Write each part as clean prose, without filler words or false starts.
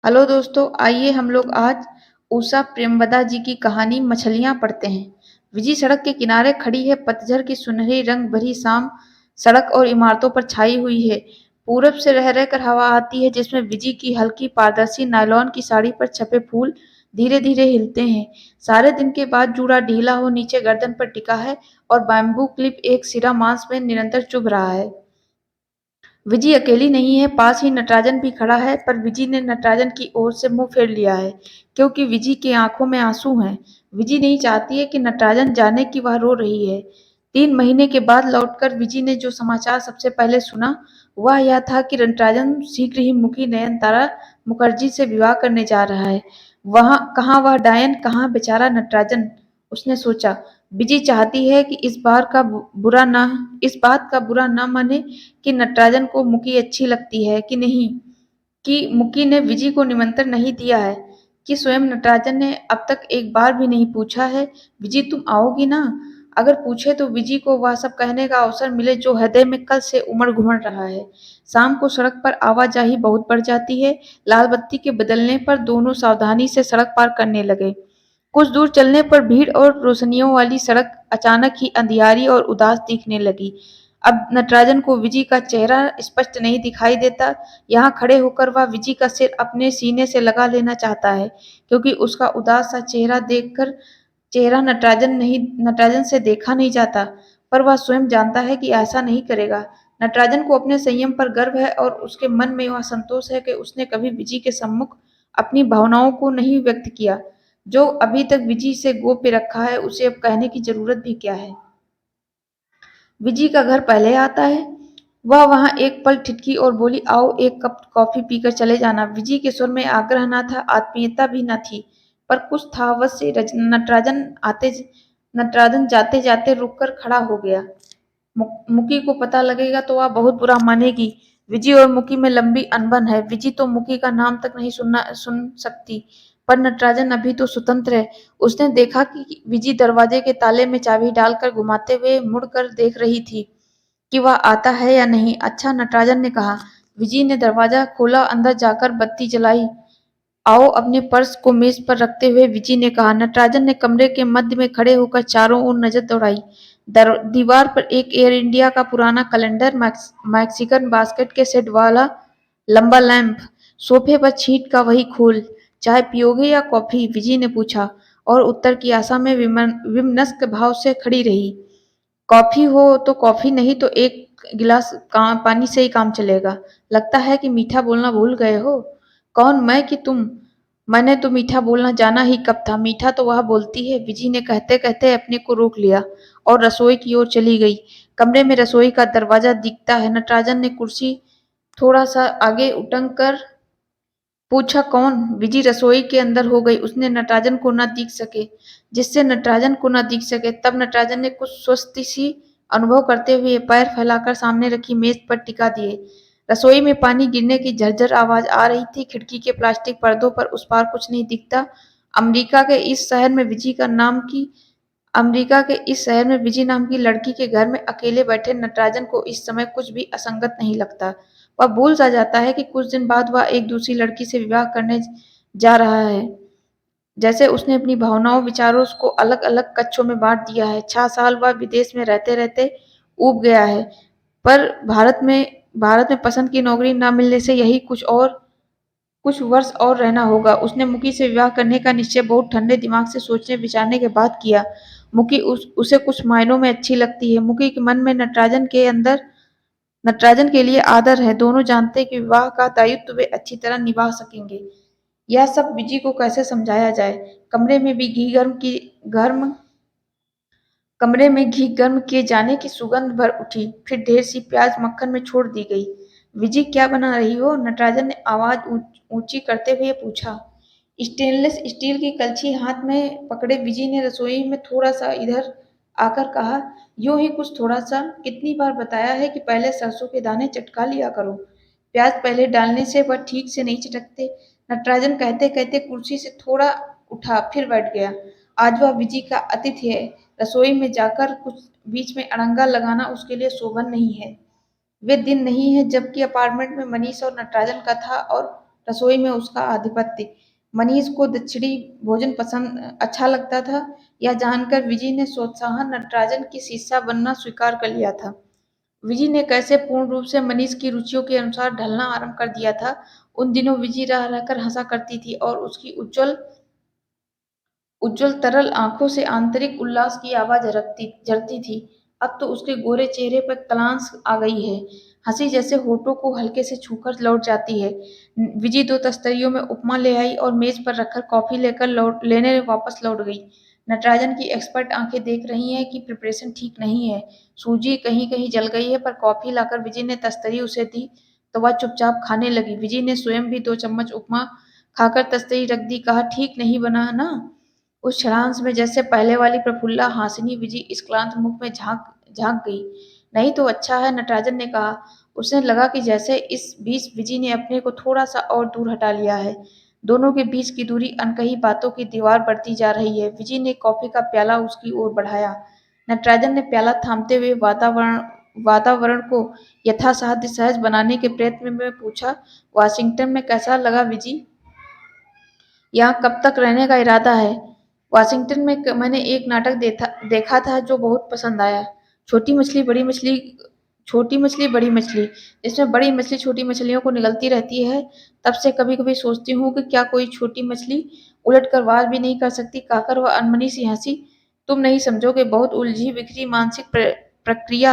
Hello दोस्तों, आइए हम लोग आज उषा प्रेमवदा जी की कहानी मछलियां पढ़ते हैं। विजी सड़क के किनारे खड़ी है। पतझड़ की सुनहरी रंग भरी शाम सड़क और इमारतों पर छाई हुई है। पूरब से रह रहकर हवा आती है जिसमें विजी की हल्की पारदर्शी नायलॉन की साड़ी पर छपे फूल धीरे धीरे हिलते हैं। सारे दिन के बाद जूड़ा ढीला हो नीचे गर्दन पर टिका है और बैम्बू क्लिप एक सिरा मांस में निरंतर चुभ रहा है। विजी अकेली नहीं है, पास ही नटराजन भी खड़ा है, पर विजी ने नटराजन की ओर से मुंह फेर लिया है, क्योंकि विजी की आंखों में आंसू हैं। विजी नहीं चाहती है कि नटराजन जाने कि वह रो रही है। 3 महीने के बाद लौटकर विजी ने जो समाचार सबसे पहले सुना, वह यह था कि नटराजन शीघ्र ही मुखी नयनतारा मुखर्जी से विवाह करने जा रहा है। वहां कहाँ वह डायन, कहाँ बेचारा नटराजन, उसने सोचा। विजी चाहती है कि इस बात का बुरा ना माने कि नटराजन को मुकी अच्छी लगती है कि नहीं, कि मुकी ने विजी को निमंत्रण नहीं दिया है, कि स्वयं नटराजन ने अब तक एक बार भी नहीं पूछा है, विजी तुम आओगी ना? अगर पूछे तो विजी को वह सब कहने का अवसर मिले जो हृदय में कल से उमड़ घुमड़ रहा है। शाम को सड़क पर आवाजाही बहुत बढ़ जाती है। लाल बत्ती के बदलने पर दोनों सावधानी से सड़क पार करने लगे। कुछ दूर चलने पर भीड़ और रोशनियों वाली सड़क अचानक ही अंधियारी और उदास दिखने लगी। अब नटराजन को विजी का चेहरा स्पष्ट नहीं दिखाई देता। यहाँ खड़े होकर वह विजी का सिर अपने सीने से लगा लेना चाहता है, क्योंकि उसका उदास सा चेहरा नटराजन से देखा नहीं जाता। पर वह स्वयं जानता है कि ऐसा नहीं करेगा। नटराजन को अपने संयम पर गर्व है और उसके मन में वह संतोष है कि उसने कभी विजी के सम्मुख अपनी भावनाओं को नहीं व्यक्त किया। जो अभी तक विजी से गोप्य रखा है, उसे अब कहने की जरूरत भी क्या है। विजी का घर पहले आता है। वह वहां एक पल ठिठकी और बोली, आओ एक कप कॉफी पीकर चले जाना। विजी के स्वर में आग्रह न था, आत्मीयता भी न थी, पर कुछ था अवश्य। नटराजन जाते जाते रुककर खड़ा हो गया। मुकी को पता लगेगा तो वह बहुत बुरा मानेगी। विजी और मुकी में लंबी अनबन है। विजी तो मुकी का नाम तक नहीं सुन सकती, पर नटराजन अभी तो स्वतंत्र है। उसने देखा कि विजी दरवाजे के ताले में चाबी डालकर घुमाते हुए मुड़कर देख रही थी कि वह आता है या नहीं। अच्छा, नटराजन ने कहा। विजी ने दरवाजा खोला, अंदर जाकर बत्ती जलाई। आओ, अपने पर्स को मेज पर रखते हुए विजी ने कहा। नटराजन ने कमरे के मध्य में खड़े होकर चारों ओर नजर दौड़ाई। दीवार पर एक एयर इंडिया का पुराना कैलेंडर, मैक्सिकन बास्केट के सेट वाला लंबा लैंप, सोफे पर छींट का वही खोल। चाय पियोगे या कॉफी? विजी ने पूछा, और उत्तर की आशा में विमनस्क भाव से खड़ी रही। कॉफी हो तो कॉफी, नहीं तो एक गिलास पानी से ही काम चलेगा। लगता है कि मीठा बोलना भूल गए हो। कौन, मैं कि तुम? मैंने तो मीठा बोलना जाना ही कब था। मीठा तो वह बोलती है, विजी ने कहते कहते अपने को रोक लिया और रसोई की ओर चली गई। कमरे में रसोई का दरवाजा दिखता है। नटराजन ने कुर्सी थोड़ा सा आगे उठंग कर पूछा, कौन? विजी रसोई के अंदर हो गई। उसने नटराजन को न दिख सके, जिससे नटराजन को न दिख सके। तब नटराजन ने कुछ स्वस्ति सी अनुभव करते हुए पैर फैलाकर सामने रखी मेज पर टिका दिए। रसोई में पानी गिरने की झरझर आवाज आ रही थी। खिड़की के प्लास्टिक पर्दों पर उस पार कुछ नहीं दिखता। अमेरिका के इस शहर में विजी नाम की लड़की के घर में अकेले बैठे नटराजन को इस समय कुछ भी असंगत नहीं लगता। वह भूल सा जाता है कि कुछ दिन बाद वह एक दूसरी लड़की से विवाह करने जा रहा है। जैसे उसने अपनी भावनाओं विचारों को अलग अलग कक्षों में बांट दिया है। 6 साल वह विदेश में रहते रहते ऊब गया है, पर भारत में पसंद की नौकरी न मिलने से यही कुछ वर्ष और रहना होगा। उसने मुकी से विवाह करने का निश्चय बहुत ठंडे दिमाग से सोचने विचारने के बाद किया। मुकी उसे कुछ मायनों में अच्छी लगती है। मुकी के मन में नटराजन के लिए आदर है। दोनों जानते कि विवाह का दायित्व वे अच्छी तरह निभा सकेंगे। यह सब विजी को कैसे समझाया जाए? कमरे में भी गर्म कमरे में घी गर्म किए जाने की सुगंध भर उठी। फिर ढेर सी प्याज मक्खन में छोड़ दी गई। विजी, क्या बना रही हो? नटराजन ने आवाज ऊंची करते हुए पूछा। स्टेनलेस स्टील की कलछी हाथ में पकड़े विजी ने रसोई में थोड़ा सा इधर आकर कहा, यूं ही कुछ थोड़ा सा। कितनी बार बताया है कि पहले सरसों के दाने चटका लिया करो। प्याज पहले डालने से वह ठीक से नहीं चटकते। नटराजन कहते कहते कुर्सी से थोड़ा उठा, फिर बैठ गया। आज वह विजी का अतिथि है। रसोई में जाकर कुछ बीच में अड़ंगा लगाना उसके लिए शोभन नहीं है। वे दिन नहीं है जबकि अपार्टमेंट में मनीष और नटराजन का था, और रसोई में उसका आधिपत्य। मनीष को दक्षिणी भोजन पसंद अच्छा लगता था, यह जानकर विजय ने सोत्साहन नटराजन की शिष्या बनना स्वीकार कर लिया था। विजय ने कैसे पूर्ण रूप से मनीष की रुचियों के अनुसार ढलना आरंभ कर दिया था। उन दिनों विजय रह रहकर हंसा करती थी और उसकी उज्जवल उज्जवल तरल आंखों से आंतरिक उल्लास की आवाज झरती थी। अब तो उसके गोरे चेहरे पर क्लांस आ गई है, हंसी जैसे होठों को हल्के से छूकर लौट जाती है। विजय 2 तस्तरियों में उपमा ले आई और मेज पर रखकर कॉफी लेने वापस लौट गई। नटराजन की एक्सपर्ट आंखें देख रही हैं कि प्रिपरेशन ठीक नहीं है। सूजी कहीं कहीं जल गई है, पर कॉफी लाकर विजय ने तस्तरी उसे दी तो वह चुपचाप खाने लगी। विजय ने स्वयं भी 2 चम्मच उपमा खाकर तस्तरी रख दी, कहा ठीक नहीं बना ना। उस क्षणांश में जैसे पहले वाली प्रफुल्ला हासिनी विजय इस क्लांत मुख में झांक झांक गई। नहीं तो अच्छा है, नटराजन ने कहा। उसे लगा कि जैसे इस बीच विजय ने अपने को थोड़ा सा और दूर हटा लिया है। दोनों के बीच की दूरी अनकही बातों की दीवार बढ़ती जा रही है। विजय ने कॉफी का प्याला उसकी ओर बढ़ाया। नटराजन ने प्याला थामते हुए वातावरण को यथासाध्य सहज बनाने के प्रयत्न में पूछा, वाशिंगटन में कैसा लगा विजय? यहाँ कब तक रहने का इरादा है? वाशिंगटन में मैंने एक नाटक देखा था जो बहुत पसंद आया। छोटी मछली बड़ी मछली छोटी मछली बड़ी मछली, इसमें बड़ी मछली छोटी मछलियों को निगलती रहती है। तब से कभी कभी सोचती हूँ कि क्या कोई छोटी मछली उलट कर वार भी नहीं कर सकती। काकर वह अनमनी सी हंसी। तुम नहीं समझोगे, बहुत उलझी बिखरी मानसिक प्रक्रिया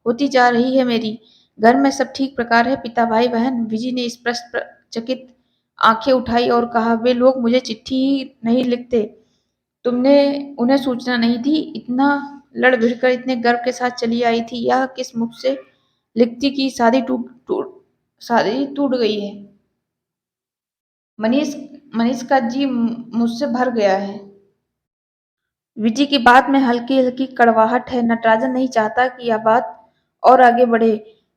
होती जा रही है मेरी। घर में सब ठीक प्रकार है, पिता भाई बहन? विजय ने स्पष्ट चकित आंखें उठाई और कहा, वे लोग मुझे चिट्ठी ही नहीं लिखते। तुमने उन्हें सूचना नहीं दी? इतना लड़ भिड़कर इतने गर्व के साथ चली आई थी, यह किस मुख से लिखती कि शादी टूट गई है। मनीष मनीष का जी मुझसे भर गया है। विजय की बात में हल्की हल्की कड़वाहट है। नटराजन नहीं चाहता कि यह बात और आगे बढ़े।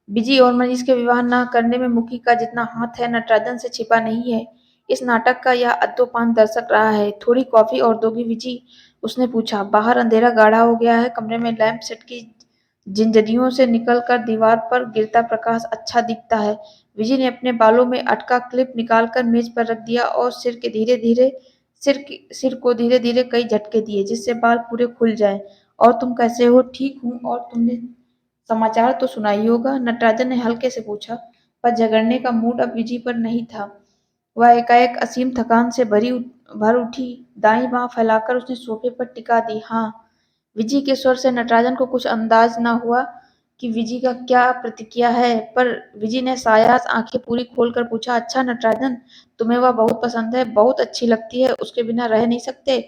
विजय और मनीष के विवाह न करने में मुखी का जितना हाथ है, नटराजन से छिपा नहीं है। इस नाटक का यह अद्योपान दर्शक रहा है। थोड़ी कॉफी और दोगी विजय? उसने पूछा। बाहर अंधेरा गाढ़ा हो गया है, कमरे में लैंप सेट की जिंजरियों से निकलकर दीवार पर गिरता प्रकाश अच्छा दिखता है। विजय ने अपने बालों में अटका क्लिप निकालकर मेज पर रख दिया और सिर को धीरे धीरे कई झटके दिए, जिससे बाल पूरे खुल जाएं। और तुम कैसे हो? ठीक हूँ। और तुमने समाचार तो सुना ही होगा? नटराजन ने हल्के से पूछा, पर झगड़ने का मूड अब विजय पर नहीं था। वह एकाएक असीम थकान से भर उठी। दाईं बांह फैलाकर उसने सोफे पर टिका दी। हाँ। विजय के स्वर से नटराजन को कुछ अंदाज न हुआ कि विजय का क्या प्रतिक्रिया है, पर विजय ने सायास आंखें पूरी खोलकर पूछा, अच्छा नटराजन, तुम्हें वह बहुत पसंद है? बहुत अच्छी लगती है, उसके बिना रह नहीं सकते।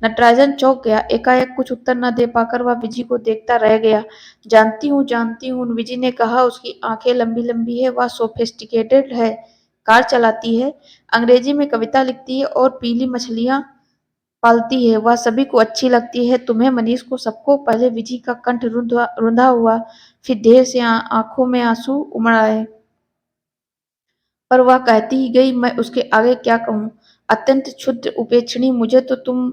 नटराजन चौंक गया। एकाएक कुछ उत्तर न दे पाकर वह विजय को देखता रह गया। जानती हूँ, विजय ने कहा। उसकी आंखें लंबी लंबी है, वह सोफिस्टिकेटेड है, कार चलाती है, अंग्रेजी में कविता लिखती है और पीली मछलियां पालती है। वह सभी को अच्छी लगती है, तुम्हें, मनीष को, सबको। पहले विजय का कंठ रुंधा हुआ, फिर ढेर से आंखों में आंसू उमड़ आए। पर वह कहती ही गई, मैं उसके आगे क्या कहूँ? अत्यंत क्षुद्र उपेक्षणी, मुझे तो तुम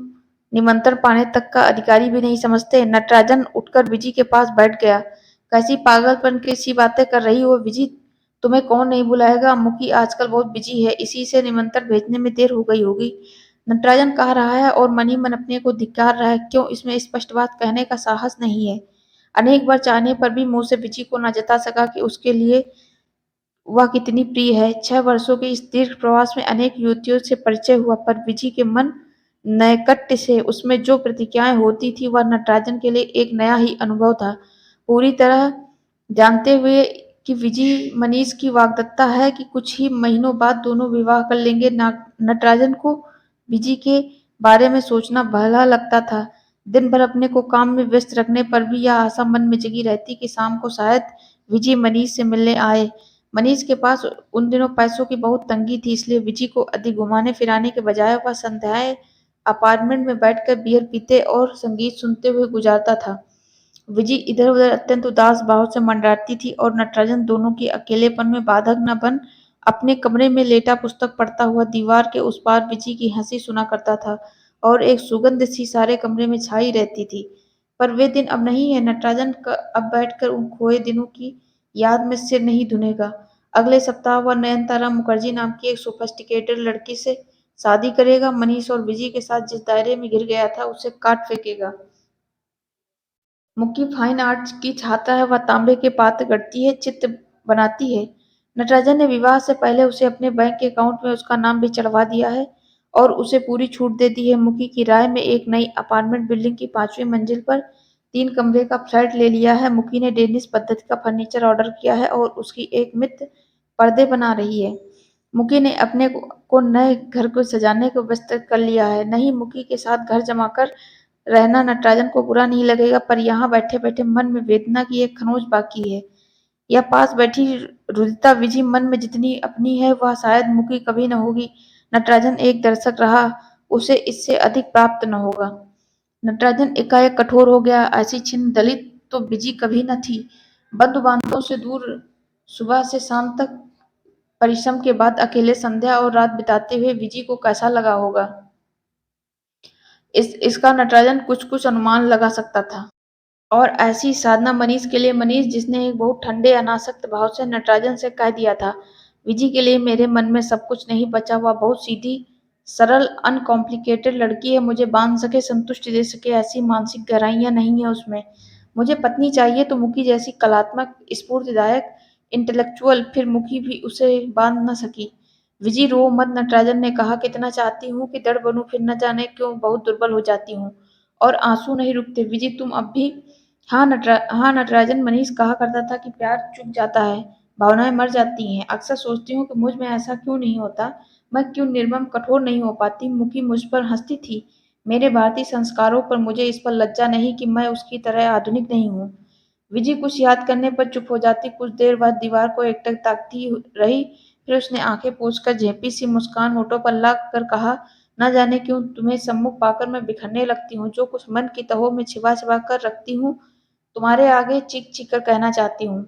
निमंत्रण पाने तक का अधिकारी भी नहीं समझते। नटराजन उठकर विजय के पास बैठ गया। कैसी पागलपन की सी बातें कर रही हो विजय? तुम्हें कौन नहीं बुलाएगा? मुखी आजकल बहुत बिजी है, इसी से निमंत्रण भेजने में देर हो गई होगी। नटराजन कह रहा है और मन ही मन अपने को धिक्कार रहा है। क्यों इसमें स्पष्ट बात कहने का साहस नहीं है? अनेक बार चाहने पर भी मुंह से विजय को न जता सका कि उसके लिए वह कितनी प्रिय है। 6 वर्षों के इस दीर्घ प्रवास में अनेक युवतियों से परिचय हुआ, पर विजय के मन नैकट्य से उसमें जो प्रतिक्रियाएं होती थी, वह नटराजन के लिए एक नया ही अनुभव था। पूरी तरह जानते हुए कि विजय मनीष की वाग्दत्ता है कि कुछ ही महीनों बाद दोनों विवाह कर लेंगे, नटराजन को विजय के बारे में सोचना भला लगता था। दिन भर अपने को काम में व्यस्त रखने पर भी यह आशा मन में जगी रहती कि शाम को शायद विजय मनीष से मिलने आए। मनीष के पास उन दिनों पैसों की बहुत तंगी थी, इसलिए विजय को अधिक घुमाने फिराने के बजाय वह संध्याएं अपार्टमेंट में बैठकर बियर पीते और संगीत सुनते हुए गुजारता था। विजय इधर उधर अत्यंत उदास भाव से मंडराती थी और नटराजन दोनों के अकेलेपन में बाधक न बन अपने कमरे में लेटा पुस्तक पढ़ता हुआ दीवार के उस पार विजय की हंसी सुना करता था और एक सुगंध सी सारे कमरे में छाई रहती थी। पर वे दिन अब नहीं है। नटराजन अब बैठकर उन खोए दिनों की याद में सिर नहीं धुनेगा। अगले सप्ताह वह नयनतारा मुखर्जी नाम की एक सोफिस्टिकेटेड लड़की से शादी करेगा। मनीष और विजी के साथ जिस दायरे में घिर गया था उसे काट फेंकेगा। मुक्की फाइन आर्ट्स की छात्रा है। वह तांबे के पात्र गढ़ती है, चित्र बनाती है। नटराजन ने विवाह से पहले उसे अपने बैंक के अकाउंट में उसका नाम भी चढ़वा दिया है और उसे पूरी छूट दे दी है। मुक्की की राय में एक नई अपार्टमेंट बिल्डिंग की 5वीं मंजिल पर 3 कमरे का फ्लैट ले लिया है। मुक्की ने डेनिश पद्धति का फर्नीचर ऑर्डर किया है और उसकी एक मित्र पर्दे बना रही है। मुक्की ने अपने को नए घर को सजाने को व्यस्त कर लिया है। नहीं, मुक्की के साथ घर जमाकर रहना नटराजन को बुरा नहीं लगेगा, पर यहाँ बैठे-बैठे मन में वेदना की एक खरोंच बाकी है। या पास बैठी रुदिता विजी मन में जितनी अपनी है वह शायद मुक्की कभी न होगी। नटराजन एक दर्शक रहा, उसे इससे अधिक प्राप्त न होगा। नटराजन एकाएक कठोर हो गया। ऐसी छिन्न दलित तो विजी कभी न थी। बंधु बांधवों से दूर, सुबह से शाम तक परिश्रम के बाद अकेले संध्या और रात बिताते हुए विजी को कैसा लगा होगा, इसका नटराजन कुछ कुछ अनुमान लगा सकता था। और ऐसी साधना मनीष के लिए, मनीष जिसने एक बहुत ठंडे अनासक्त भाव से नटराजन से कह दिया था, विजी के लिए मेरे मन में सब कुछ नहीं बचा। वह बहुत सीधी, सरल, अनकॉम्प्लिकेटेड लड़की है। मुझे बांध सके, संतुष्टि दे सके, ऐसी मानसिक गहराइयां नहीं है उसमें। मुझे पत्नी चाहिए तो मुखी जैसी कलात्मक, स्फूर्तिदायक, इंटेलेक्चुअल। फिर मुखी भी उसे बांध न सकी। विजी रो मत, नटराजन ने कहा। कितना चाहती हूँ कि दृढ़ बनूं, फिर न जाने क्यों बहुत दुर्बल हो जाती हूँ। और आंसू नहीं रुकते। विजी तुम अब भी। हाँ नटराजन, मनीष कहा करता था कि प्यार चुक जाता है, भावनाएं मर जाती हैं। अक्सर सोचती हूँ कि मुझ में ऐसा क्यों नहीं होता, मैं क्यों निर्मम कठोर नहीं हो पाती। मुखी मुझ पर हंसती थी, मेरे भारतीय संस्कारों पर। मुझे इस पर लज्जा नहीं कि मैं उसकी तरह आधुनिक नहीं हूँ। विजी कुछ याद करने पर चुप हो जाती। कुछ देर बाद दीवार को एकटक ताकती रही, फिर उसने आंखें पोंछकर झेंपी सी मुस्कान होठों पर ला कर कहा, न जाने क्यों तुम्हें सम्मुख पाकर मैं बिखरने लगती हूँ। जो कुछ मन की तहों में छिपा छिपा कर रखती हूँ, तुम्हारे आगे चीख चीख कर कहना चाहती हूँ।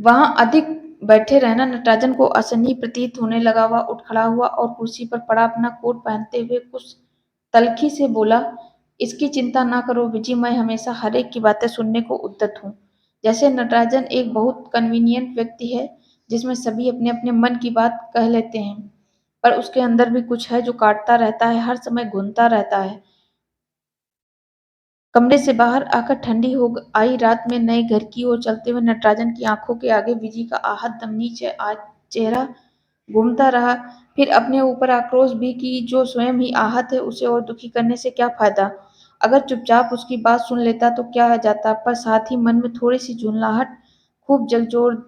वहां अधिक बैठे रहना नटराजन को असहनीय प्रतीत होने लगा। वह उठ खड़ा हुआ और कुर्सी पर पड़ा अपना कोट पहनते हुए कुछ तल्खी से बोला, इसकी चिंता ना करो विजी, मैं हमेशा हर एक की बातें सुनने को उद्यत हूँ। जैसे नटराजन एक बहुत कन्वीनियंट व्यक्ति है, जिसमें सभी अपने अपने मन की बात कह लेते हैं, पर उसके अंदर भी कुछ है जो काटता रहता है, हर समय घूमता रहता है। कमरे से बाहर आकर ठंडी हो आई रात में नए घर की ओर चलते हुए नटराजन की आंखों के आगे विजी का आहत दम नीचे आज चेहरा घूमता रहा। फिर अपने ऊपर आक्रोश भी कि जो स्वयं ही आहत है, उसे और दुखी करने से क्या फायदा। अगर चुपचाप उसकी बात सुन लेता तो क्या आ जाता, पर साथ ही मन में थोड़ी सी झुंझलाहट, खूब जगजोर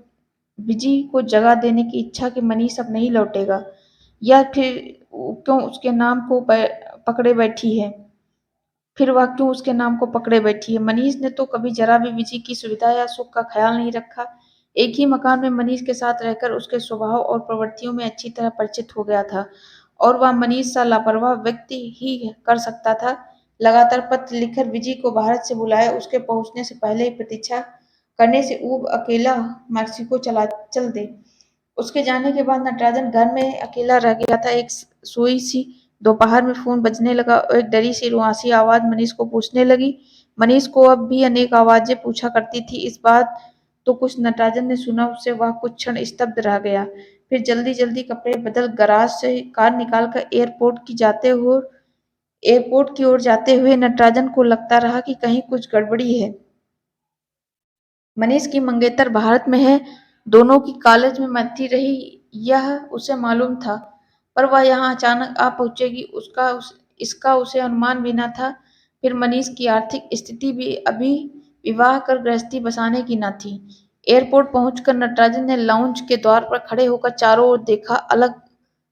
विजी को जगा देने की इच्छा कि मनीष अब नहीं लौटेगा, या फिर क्यों उसके नाम को पकड़े बैठी है। फिर वह क्यों उसके नाम को पकड़े बैठी है। मनीष ने तो कभी जरा भी विजी की सुविधा या सुख का ख्याल नहीं रखा। एक ही मकान में मनीष के साथ रहकर उसके स्वभाव और प्रवृत्तियों में अच्छी तरह परिचित हो गया था, और वह मनीष सा लापरवाह व्यक्ति ही कर सकता था। लगातार पत्र लिखकर विजी को भारत से बुलाया, उसके पहुंचने से पहले ही प्रतीक्षा करने से ऊब अकेला मैक्सिको चल दे। उसके जाने के बाद नटराजन घर में अकेला रह गया था। एक सोई सी दोपहर में फोन बजने लगा और एक डरी सी रुआसी आवाज मनीष को पूछने लगी। मनीष को अब भी अनेक आवाजें पूछा करती थी। इस बात तो कुछ नटराजन ने सुना, उससे वह कुछ क्षण स्तब्ध रह गया। फिर जल्दी जल्दी कपड़े बदल गराज से कार निकालकर एयरपोर्ट की ओर जाते हुए नटराजन को लगता रहा कि कहीं कुछ गड़बड़ी है। मनीष की मंगेतर भारत में है, दोनों की कॉलेज में मैत्री रही, यह उसे मालूम था, पर वह यहाँ अचानक आ पहुंचेगी इसका उसे अनुमान भी न था। फिर मनीष की आर्थिक स्थिति भी अभी विवाह कर गृहस्थी बसाने की न थी। एयरपोर्ट पहुंचकर नटराजन ने लाउंज के द्वार पर खड़े होकर चारों ओर देखा। अलग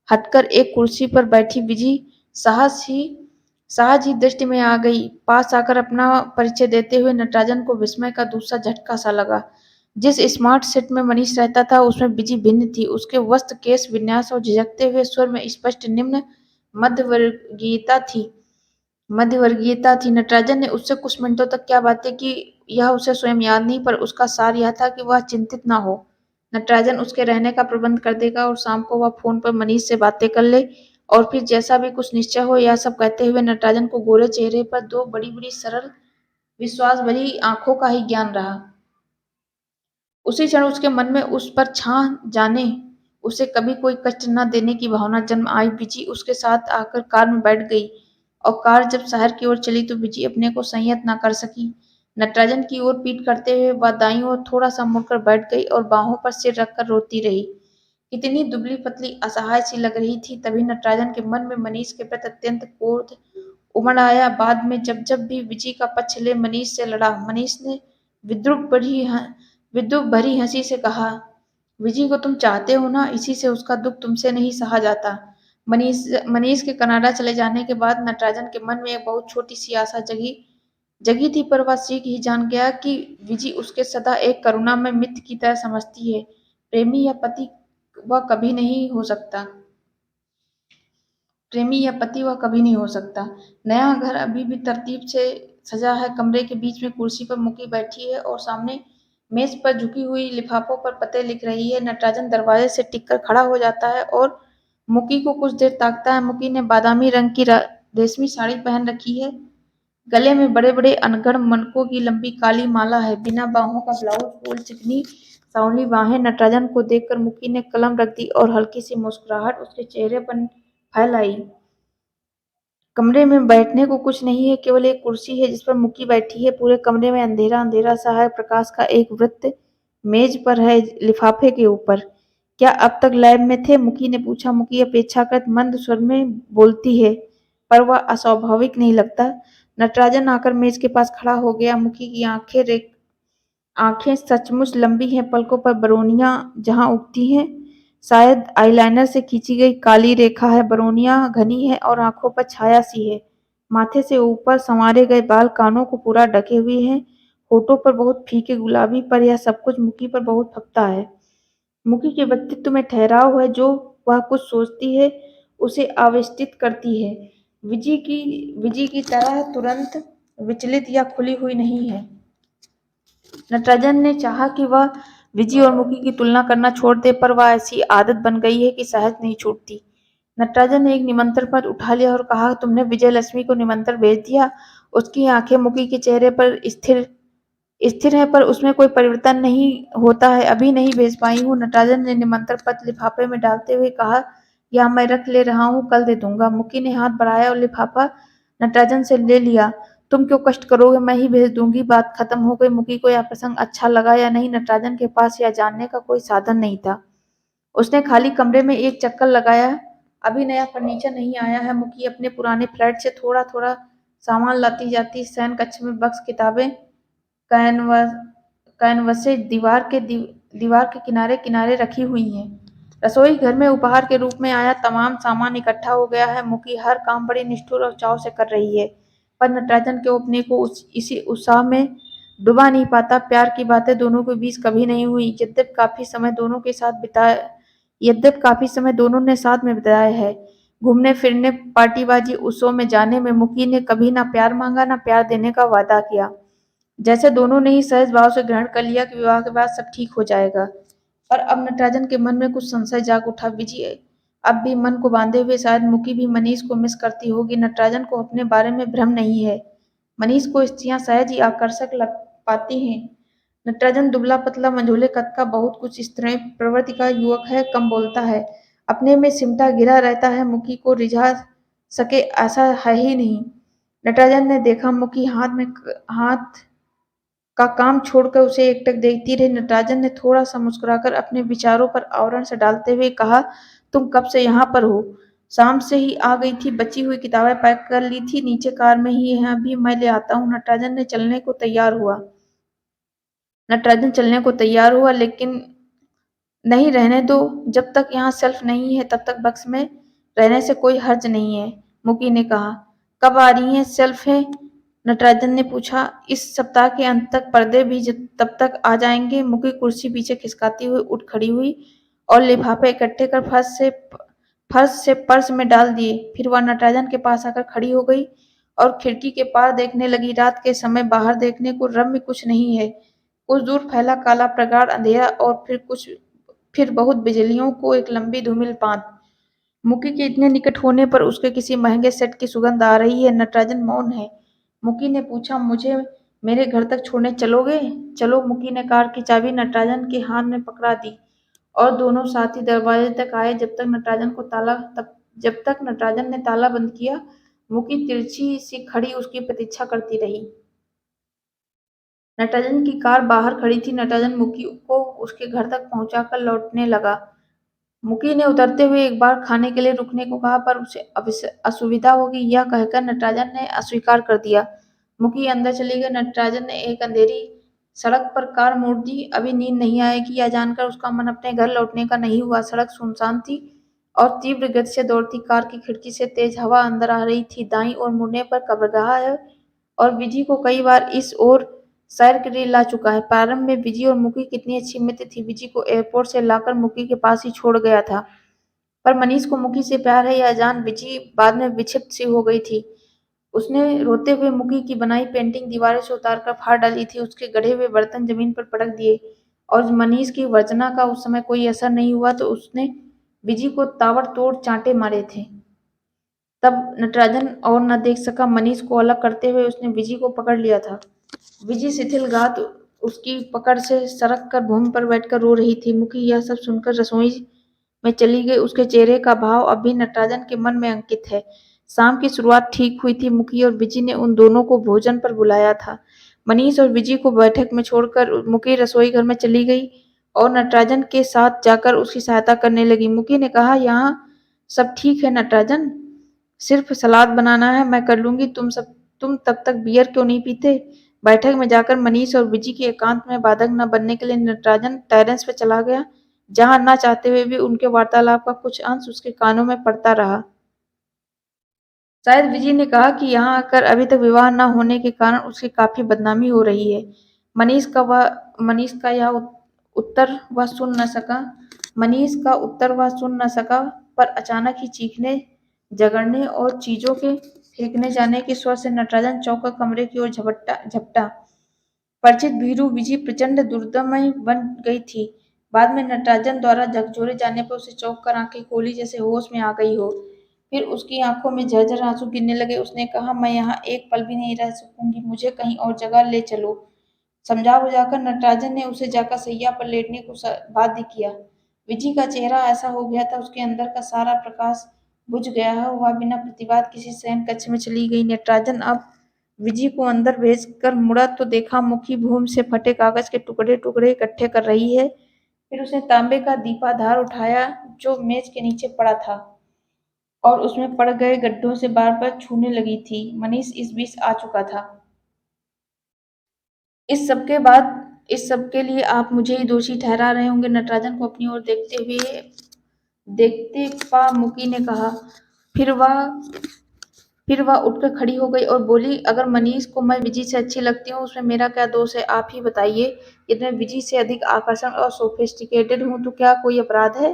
हटकर एक कुर्सी पर बैठी विजी सहज ही दृष्टि में आ गई। पास आकर अपना परिचय देते हुए नटराजन को विस्मय का दूसरा झटका सा लगा। जिस स्मार्ट सेट में मनीष रहता था, उसमें विजी भिन्न थी। उसके वस्त्र, केश विन्यास और झिझकते हुए स्वर में स्पष्ट निम्न मध्यवर्गीयता थी मध्यवर्गीयता थी। नटराजन ने उससे कुछ मिनटों तक क्या बातें की, यह उसे स्वयं याद नहीं, पर उसका सार यह था कि वह चिंतित न हो। नटराजन उसके रहने का प्रबंध कर देगा और शाम को वह फोन पर मनीष से बातें कर ले, और फिर जैसा भी कुछ निश्चय हो। यह सब कहते हुए नटराजन को गोरे चेहरे पर दो बड़ी बड़ी सरल, विश्वास भरी आंखों का ही ज्ञान रहा। उसी क्षण उसके मन में उस पर जाने उसे कभी कोई कष्ट न देने की भावना जन्म आई। विजी उसके साथ आकर कार में बैठ गई और कार जब शहर की ओर चली तो विजी अपने को संयत न कर सकी। नटराजन की ओर पीठ करते हुए वह दाईं ओर थोड़ा सा मुड़कर बैठ गई और बाहों पर सिर रखकर रोती रही। कितनी दुबली पतली असहाय सी लग रही थी। तभी नटराजन के मन में मनीष के प्रति अत्यंत क्रोध उमड़ आया। बाद में जब जब भी विजी का पक्ष ले मनीष से लड़ा, मनीष ने विद्रूप भरी हंसी से कहा, विजी को तुम चाहते हो ना, इसी से उसका दुख तुमसे नहीं सहा जाता। मनीष मनीष के कनाडा चले जाने के बाद नटराजन के मन में एक बहुत छोटी सी आशा जगी जगी थी, पर वह शीघ्र ही जान गया कि विजी उसके सदा एक करुणामय मित्र की तरह समझती है। प्रेमी या पति वह कभी नहीं हो सकता। प्रेमी या पति वह कभी नहीं हो सकता। नया घर अभी भी तरतीब से सजा है। कमरे के बीच में कुर्सी पर मुकी बैठी है और सामने मेज पर झुकी हुई लिफाफों पर पते लिख रही है। नटराजन दरवाजे से टिककर खड़ा हो जाता है और मुकी को कुछ देर ताकता है। मुकी ने बादामी रंग की रेशमी साड़ी पहन रखी है। गले में बड़े बड़े अनगढ़ मनकों की लंबी काली माला है। बिना बाहों का ब्लाउज, फूल चिकनी सांवली बाहें। नटराजन को देखकर मुकी ने कलम रख दी और हल्की सी मुस्कुराहट उसके चेहरे पर फैलाई। कमरे में बैठने को कुछ नहीं है, केवल एक कुर्सी है जिस पर मुक्की बैठी है। पूरे कमरे में अंधेरा अंधेरा सा है। प्रकाश का एक वृत्त मेज पर है, लिफाफे के ऊपर। क्या अब तक लैब में थे? मुक्की ने पूछा। मुक्की अपेक्षाकृत मंद स्वर में बोलती है, पर वह अस्वाभाविक नहीं लगता। नटराजन आकर मेज के पास खड़ा हो गया। मुक्की की आंखें सचमुच लंबी हैं, पलकों पर बरौनियां जहां उगती हैं शायद आईलाइनर से खींची गई काली रेखा है। बरौनियां घनी है और आंखों पर छाया सी है। माथे से ऊपर संवारे गए बाल कानों को पूरा ढके हुए हैं। होठों पर बहुत फीके गुलाबी, पर यह सब कुछ मुकी पर बहुत फपता है। मुकी के व्यक्तित्व में ठहराव है। जो वह कुछ सोचती है उसे आविष्टित करती है। विजी की तरह तुरंत विचलित या खुली हुई नहीं है। नटराजन ने चाहा कि वह विजी और मुकी की तुलना करना छोड़ दे, पर वह ऐसी आदत बन गई है कि सहज नहीं छूटती। नटराजन ने एक निमंत्रण पत्र उठा लिया और कहा, तुमने विजय लक्ष्मी को निमंत्रण भेज दिया? उसकी आंखें मुकी के चेहरे पर स्थिर स्थिर है, पर उसमें कोई परिवर्तन नहीं होता है। अभी नहीं भेज पाई हूँ। नटराजन ने निमंत्रण पत्र लिफाफे में डालते हुए कहा, यह मैं रख ले रहा हूँ, कल दे दूंगा। मुकी ने हाथ बढ़ाया और लिफाफा नटराजन से ले लिया। तुम क्यों कष्ट करोगे, मैं ही भेज दूंगी। बात खत्म हो गई। मुकी को यह प्रसंग अच्छा लगा या नहीं, नटराजन के पास यह जानने का कोई साधन नहीं था। उसने खाली कमरे में एक चक्कर लगाया। अभी नया फर्नीचर नहीं आया है। मुकी अपने पुराने फ्लैट से थोड़ा थोड़ा सामान लाती जाती। शयन कक्ष में बक्स, किताबें, कैनवसे दीवार के किनारे किनारे रखी हुई हैं। रसोई घर में उपहार के रूप में आया तमाम सामान इकट्ठा हो गया है। मुकी हर काम बड़ी निष्ठुर और चाव से कर रही है, पर नटराजन के अपने को इसी उत्साह में डुबा नहीं पाता। प्यार की बातें दोनों के बीच कभी नहीं हुई। यद्यप काफी समय दोनों ने साथ में बिताया है। घूमने फिरने, पार्टीबाजी, उत्सव में जाने में मुकी ने कभी ना प्यार मांगा, ना प्यार देने का वादा किया। जैसे दोनों ने ही सहज भाव से ग्रहण कर लिया कि विवाह के बाद सब ठीक हो जाएगा। पर अब नटराजन के मन में कुछ संशय जाग उठा। विजी अब भी मन को बांधे हुए, शायद मुकी भी मनीष को मिस करती होगी। नटराजन को अपने बारे में भ्रम नहीं है। मनीष को स्त्रियां सहज ही आकर्षक लग पाती हैं। नटराजन दुबला पतला मंझोले कद का, बहुत कुछ स्त्री प्रवृत्ति का युवक है, कम बोलता है, अपने में सिमटा घिरा रहता है। मुकी को रिझा सके ऐसा है ही नहीं। नटराजन ने देखा मुकी हाथ का काम छोड़कर उसे एकटक देखती रही। नटराजन ने थोड़ा सा मुस्कुराकर अपने विचारों पर आवरण से डालते हुए कहा, तुम कब से यहाँ पर हो? शाम से ही आ गई थी। बची हुई किताबें पैक कर ली थी, नीचे कार में ही है, अभी मैं ले आता हूँ। नटराजन चलने को तैयार हुआ, लेकिन नहीं, रहने दो। जब तक यहाँ शेल्फ नहीं है तब तक बक्स में रहने से कोई हर्ज नहीं है, मुकी ने कहा। कब आ रही हैं शेल्फ है? नटराजन ने पूछा। इस सप्ताह के अंत तक, पर्दे भी तब तक आ जाएंगे। मुकी कुर्सी पीछे खिसकाती हुई उठ खड़ी हुई और लिफाफे इकट्ठे कर फर्श से पर्स में डाल दिए। फिर वह नटराजन के पास आकर खड़ी हो गई और खिड़की के पार देखने लगी। रात के समय बाहर देखने को रम्य कुछ नहीं है। कुछ दूर फैला काला प्रगाढ़ अंधेरा और फिर बहुत बिजलियों को एक लंबी धूमिल बांध। मुकी के इतने निकट होने पर उसके किसी महंगे सेट की सुगंध आ रही है। नटराजन मौन है। मुकी ने पूछा, मुझे मेरे घर तक छोड़ने चलोगे? चलो। मुकी ने कार की चाबी नटराजन के हाथ में पकड़ा दी और दोनों साथी दरवाजे तक आए। जब तक नटराजन ने ताला बंद किया, मुकी तिरछी सी खड़ी उसकी प्रतीक्षा करती रही। नटराजन की कार बाहर खड़ी थी। नटराजन मुकी को उसके घर तक पहुंचाकर लौटने लगा। मुकी ने उतरते हुए एक बार खाने के लिए रुकने को कहा, पर उसे असुविधा होगी यह कहकर नटराजन ने अस्वीकार कर दिया। मुकी अंदर चली गई। नटराजन ने एक अंधेरी सड़क पर कार मोड़ दी। अभी नींद नहीं आएगी यह जानकर उसका मन अपने घर लौटने का नहीं हुआ। सड़क सुनसान थी और तीव्र गति से दौड़ती कार की खिड़की से तेज हवा अंदर आ रही थी। दाईं ओर मुड़ने पर कब्रगाह है और विजी को कई बार इस ओर सैर के लिए ला चुका है। प्रारंभ में विजी और मुकी कितनी अच्छी मित्र थी। विजी को एयरपोर्ट से लाकर मुकी के पास ही छोड़ गया था, पर मनीष को मुकी से प्यार है यह जान विजी बाद में विक्षिप्त सी हो गई थी। उसने रोते हुए मुकी की बनाई पेंटिंग दीवार से उतारकर फाड़ डाली थी। उसके गढ़े हुए बर्तन जमीन पर पटक दिए और मनीष की वर्जना का उस समय कोई असर नहीं हुआ तो उसने विजी को ताबड़तोड़ चांटे मारे थे। तब नटराजन और न देख सका। मनीष को अलग करते हुए उसने विजी को पकड़ लिया था। विजी शिथिल गात उसकी पकड़ से सरक कर भूमि पर बैठकर रो रही थी। मुकी यह सब सुनकर रसोई में चली गई। उसके चेहरे का भाव अब भी नटराजन के मन में अंकित है। शाम की शुरुआत ठीक हुई थी। मुकी और विजी ने उन दोनों को भोजन पर बुलाया था। मनीष और विजी को बैठक में छोड़कर मुकी रसोई घर में चली गई और नटराजन के साथ जाकर उसकी सहायता करने लगी। मुकी ने कहा, यहाँ सब ठीक है नटराजन, सिर्फ सलाद बनाना है, मैं कर लूंगी। तुम तब तक बियर क्यों नहीं पीते? बैठक में जाकर मनीष और विजी के एकांत में बाधक न बनने के लिए नटराजन टेरेस पे चला गया, जहां न चाहते हुए भी उनके वार्तालाप का कुछ अंश उसके कानों में पड़ता रहा। शायद विजय ने कहा कि यहाँ आकर अभी तक विवाह न होने के कारण उसकी काफी बदनामी हो रही है। मनीष का यह उत्तर वह सुन न सका। मनीष का उत्तर वह सुन न सका, पर अचानक ही चीखने, झगड़ने और चीजों के फेंकने जाने के स्वर से नटराजन चौंक कर कमरे की ओर झपटा। परिचित भीरू विजय प्रचंड दुर्दमय बन गई थी। बाद में नटराजन द्वारा झकझोरे जाने पर उसे चौंक कर आंखें खोली जैसे होश में आ गई हो। फिर उसकी आंखों में झरझर आंसू गिरने लगे। उसने कहा, मैं यहाँ एक पल भी नहीं रह सकूंगी, मुझे कहीं और जगह ले चलो। समझा बुझाकर नटराजन ने उसे जाकर सैया पर लेटने को बाध्य किया। विजय का चेहरा ऐसा हो गया था, उसके अंदर का सारा प्रकाश बुझ गया है। वह बिना प्रतिवाद किसी शयन कक्ष में चली गई। नटराजन अब विजय को अंदर भेजकर मुड़ा तो देखा मुखी भूमि से फटे कागज के टुकड़े टुकड़े इकट्ठे कर रही है। फिर उसने तांबे का दीपाधार उठाया जो मेज के नीचे पड़ा था और उसमें पड़ गए गड्ढों से बार बार छूने लगी थी। मनीष इस बीच आ चुका था। इस सब के लिए आप मुझे ही दोषी ठहरा रहे होंगे, नटराजन को अपनी ओर देखते पा मुकी ने कहा। फिर वह फिर वह उठकर खड़ी हो गई और बोली, अगर मनीष को मैं विजय से अच्छी लगती हूँ उसमें मेरा क्या दोष है, आप ही बताइए। यदि मैं विजय से अधिक आकर्षण और सोफिस्टिकेटेड हूँ तो क्या कोई अपराध है?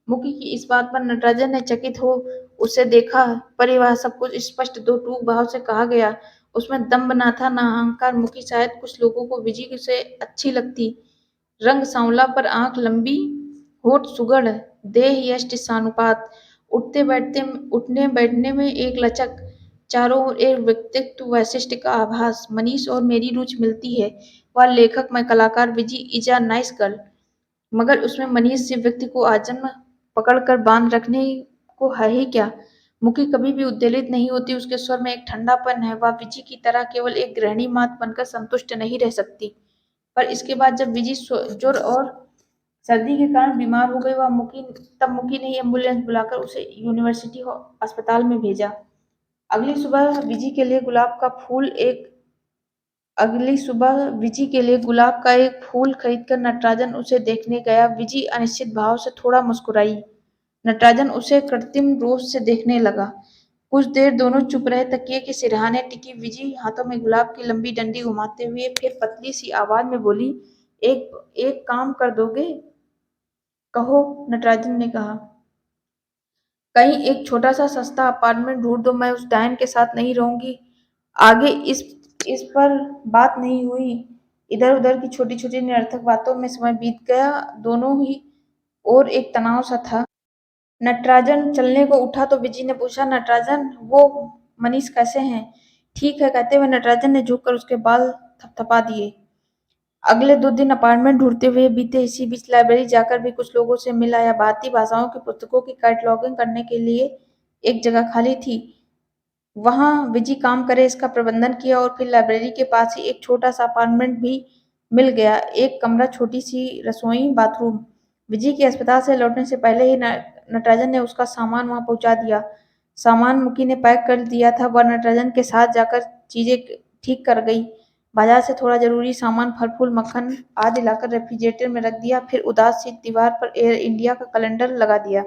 मुकी की इस बात पर नटराजन ने चकित हो उसे देखा, पर वह सब कुछ स्पष्ट दो टूक भाव से कहा गया। उसमें दम्भ न था न अहंकार। मुकी शायद कुछ लोगों को विजय से अच्छी लगती। रंग सांवला पर आंख लंबी, होठ सुगढ़, देह यष्टि सानुपात, उठने बैठने में एक लचक, चारों ओर एक व्यक्तित्व वैशिष्ट का आभास। मनीष और मेरी रुचि मिलती है। वह लेखक, मैं कलाकार। विजय इज अ नाइस गर्ल। मगर उसमें मनीष से व्यक्ति को आजन्म पकड़ कर बांध रखने को है ही क्या? मुकी कभी भी उद्वेलित नहीं होती। उसके स्वर में एक ठंडापन है। वह विजय की तरह केवल एक गृहिणी मात बनकर संतुष्ट नहीं रह सकती। पर इसके बाद जब विजय ज्वर और सर्दी के कारण बीमार हो गई, तब मुकी ने एम्बुलेंस बुलाकर उसे यूनिवर्सिटी अस्पताल में भेजा। अगली सुबह विजय के लिए गुलाब का एक फूल खरीदकर नटराजन उसे देखने गया। विजय अनिश्चित भाव से थोड़ा मुस्कुराई। नटराजन उसे कृत्रिम रोष से देखने लगा। कुछ देर दोनों चुप रहे। तकिए के सिरहाने टिकी विजय हाथों में गुलाब की लंबी डंडी घुमाते हुए फिर पतली सी आवाज में बोली, एक एक काम कर दोगे? कहो, नटराजन ने कहा। कहीं एक छोटा सा सस्ता अपार्टमेंट ढूंढ दो, मैं उस डायन के साथ नहीं रहूंगी। आगे इस पर बात नहीं हुई। इधर उधर की छोटी छोटी निरर्थक बातों में समय बीत गया। दोनों ही और एक तनाव सा था। नटराजन चलने को उठा तो विजय ने पूछा, नटराजन, वो मनीष कैसे हैं? ठीक है, कहते हुए नटराजन ने झुककर उसके बाल थपथपा दिए। अगले 2 दिन अपार्टमेंट ढूँढते हुए बीते। इसी बीच लाइब्रेरी जाकर भी कुछ लोगों से मिल आया। भारतीय भाषाओं की पुस्तकों की कैटलॉगिंग करने के लिए एक जगह खाली थी। वहाँ विजी काम करे इसका प्रबंधन किया और फिर लाइब्रेरी के पास ही एक छोटा-सा अपार्टमेंट भी मिल गया। एक कमरा, छोटी-सी रसोई, बाथरूम। विजी के अस्पताल से लौटने से पहले ही नटराजन ने उसका सामान वहाँ पहुँचा दिया। सामान मुकी ने पैक कर दिया था। वह नटराजन के साथ जाकर चीज़ें ठीक कर गई। बाजार से थोड़ा ज़रूरी सामान, फल-फूल, मक्खन आदि लाकर रेफ्रिजरेटर में रख दिया। फिर उदास सी दीवार पर एयर इंडिया का कैलेंडर लगा दिया।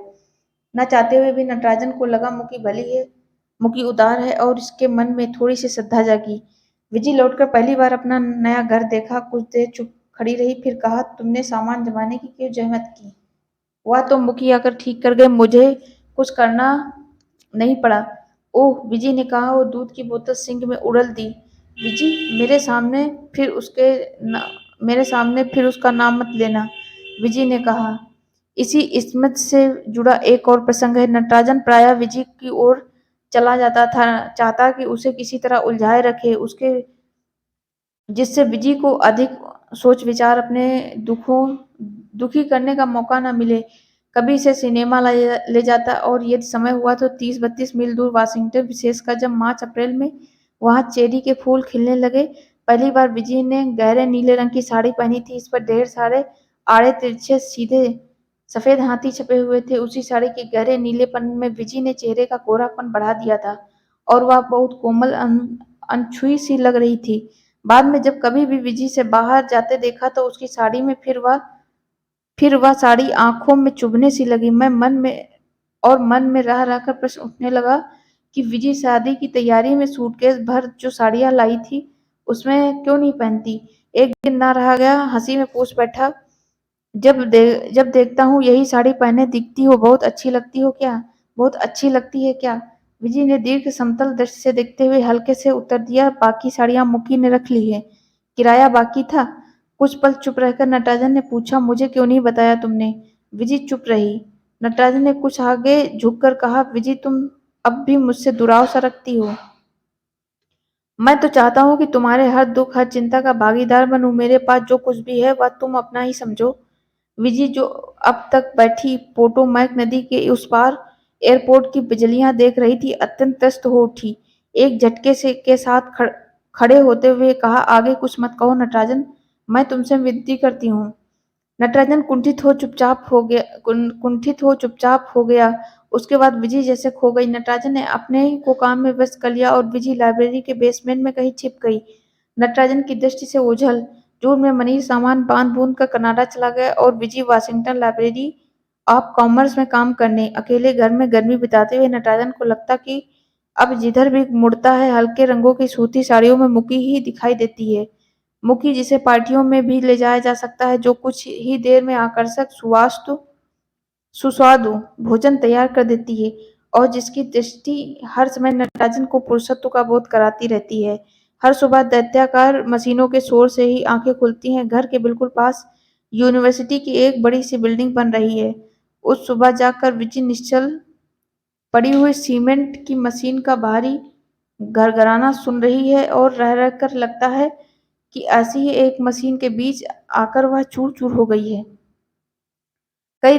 न चाहते हुए भी नटराजन को लगा मुकी भली है, मुकी उदार है और इसके मन में थोड़ी सी श्रद्धा जागी। विजी लौटकर पहली बार अपना नया घर देखा। कुछ देर चुप खड़ी रही, फिर कहा, तुमने सामान जमाने की क्यों जहमत की? वह तो मुकी आकर ठीक कर गए, मुझे कुछ करना नहीं पड़ा। ओह, विजी ने कहा और दूध की बोतल सिंक में उड़ेल दी। विजी, मेरे सामने फिर उसका नाम मत लेना, विजी ने कहा। इसी इसमत से जुड़ा एक और प्रसंग है। नटराजन प्रायः विजी की ओर चला जाता था, चाहता कि उसे किसी तरह उलझाए रखे, उसके जिससे विजी को अधिक सोच विचार अपने दुखी करने का मौका न मिले। कभी इसे सिनेमा ले जाता और यदि समय हुआ तो 30-32 मील दूर वाशिंगटन, विशेषकर जब मार्च अप्रैल में वहाँ चेरी के फूल खिलने लगे। पहली बार विजी ने गहरे नीले रंग की साड़ी पहनी थी। इस पर ढेर सारे आड़े तिरछे सीधे सफेद हाथी छपे हुए थे। उसी साड़ी के गहरे नीलेपन में विजी ने चेहरे का गोरापन बढ़ा दिया था और वह बहुत कोमल अनछुई सी लग रही थी। बाद में जब कभी भी विजी से बाहर जाते देखा तो उसकी साड़ी में फिर वह साड़ी आंखों में चुभने सी लगी। मन में रह रहकर प्रश्न उठने लगा कि विजी शादी की तैयारी में सूटकेस भर जो साड़ियां लाई थी उसमें क्यों नहीं पहनती। एक दिन ना रहा गया, हंसी में पूछ बैठा, जब देखता हूँ यही साड़ी पहने दिखती हो, बहुत अच्छी लगती हो क्या? बहुत अच्छी लगती है क्या? विजी ने दीर्घ समतल दृष्टि से देखते हुए हल्के से उत्तर दिया, बाकी साड़ियां मुकी ने रख ली है, किराया बाकी था। कुछ पल चुप रहकर नटराजन ने पूछा, मुझे क्यों नहीं बताया तुमने? विजी चुप रही। नटराजन ने कुछ आगे झुककर कहा, विजी तुम अब भी मुझसे दुराव सा रखती हो। मैं तो चाहता हूँ कि तुम्हारे हर दुख, हर चिंता का भागीदार बनूं। मेरे पास जो कुछ भी है वह तुम अपना ही समझो। विजी, जो अब तक बैठी पोटोमैक नदी के उस पार एयरपोर्ट की बिजलियां देख रही थी, अत्यंत त्रस्त हो उठी। एक झटके से के साथ खड़े होते हुए कहा, आगे कुछ मत कहो नटराजन, मैं तुमसे विनती करती हूँ। नटराजन कुंठित हो चुपचाप हो गया। उसके बाद विजी जैसे खो गई। नटराजन ने अपने को काम में व्यस्त कर लिया और विजी लाइब्रेरी के बेसमेंट में कहीं छिप गई। नटराजन की दृष्टि से ओझल। जून में मनीष सामान बांध बूंद कर कनाडा चला गया और विजी वाशिंगटन लाइब्रेरी ऑफ कॉमर्स में काम करने। अकेले घर में गर्मी बिताते हुए नटराजन को लगता कि अब जिधर भी मुड़ता है हल्के रंगों की सूती साड़ियों में मुकी ही दिखाई देती है। मुकी जिसे पार्टियों में भी ले जाया जा सकता है, जो कुछ ही देर में आकर्षक सुस्वादु भोजन तैयार कर देती है और जिसकी दृष्टि हर समय नटराजन को पुरुषत्व का बोध कराती रहती है। हर सुबह दैत्याकार मशीनों के शोर से ही आंखें खुलती हैं। घर के बिल्कुल पास यूनिवर्सिटी की एक बड़ी सी बिल्डिंग बन रही है। उस सुबह जाकर विजय निश्चल पड़ी हुई सीमेंट की मशीन का भारी घरघराना सुन रही है और रह रह कर लगता है कि ऐसी ही एक मशीन के बीच आकर वह चूर चूर हो गई है। कई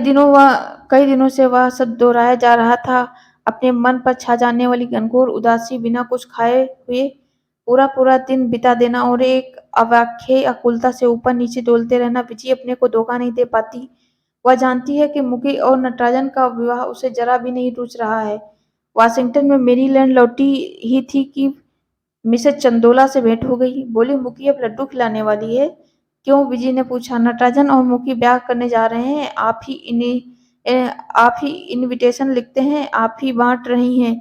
दिनों से वह सब दोहराया जा रहा था। अपने मन पर छा जाने वाली घनघोर उदासी, बिना कुछ खाए हुए पूरा पूरा दिन बिता देना और एक अव्याख्येय आकुलता से ऊपर नीचे डोलते रहना। विजय अपने को धोखा नहीं दे पाती। वह जानती है कि मुकी और नटराजन का विवाह उसे जरा भी नहीं रुच रहा है। वाशिंगटन में मेरीलैंड लौटी ही थी कि मिसेज चंदोला से भेंट हो गई। बोली, मुकी अब लड्डू खिलाने वाली है। क्यों? विजय ने पूछा। नटराजन और मुकी ब्याह करने जा रहे हैं। आप ही इनविटेशन लिखते हैं, आप ही बांट रही हैं।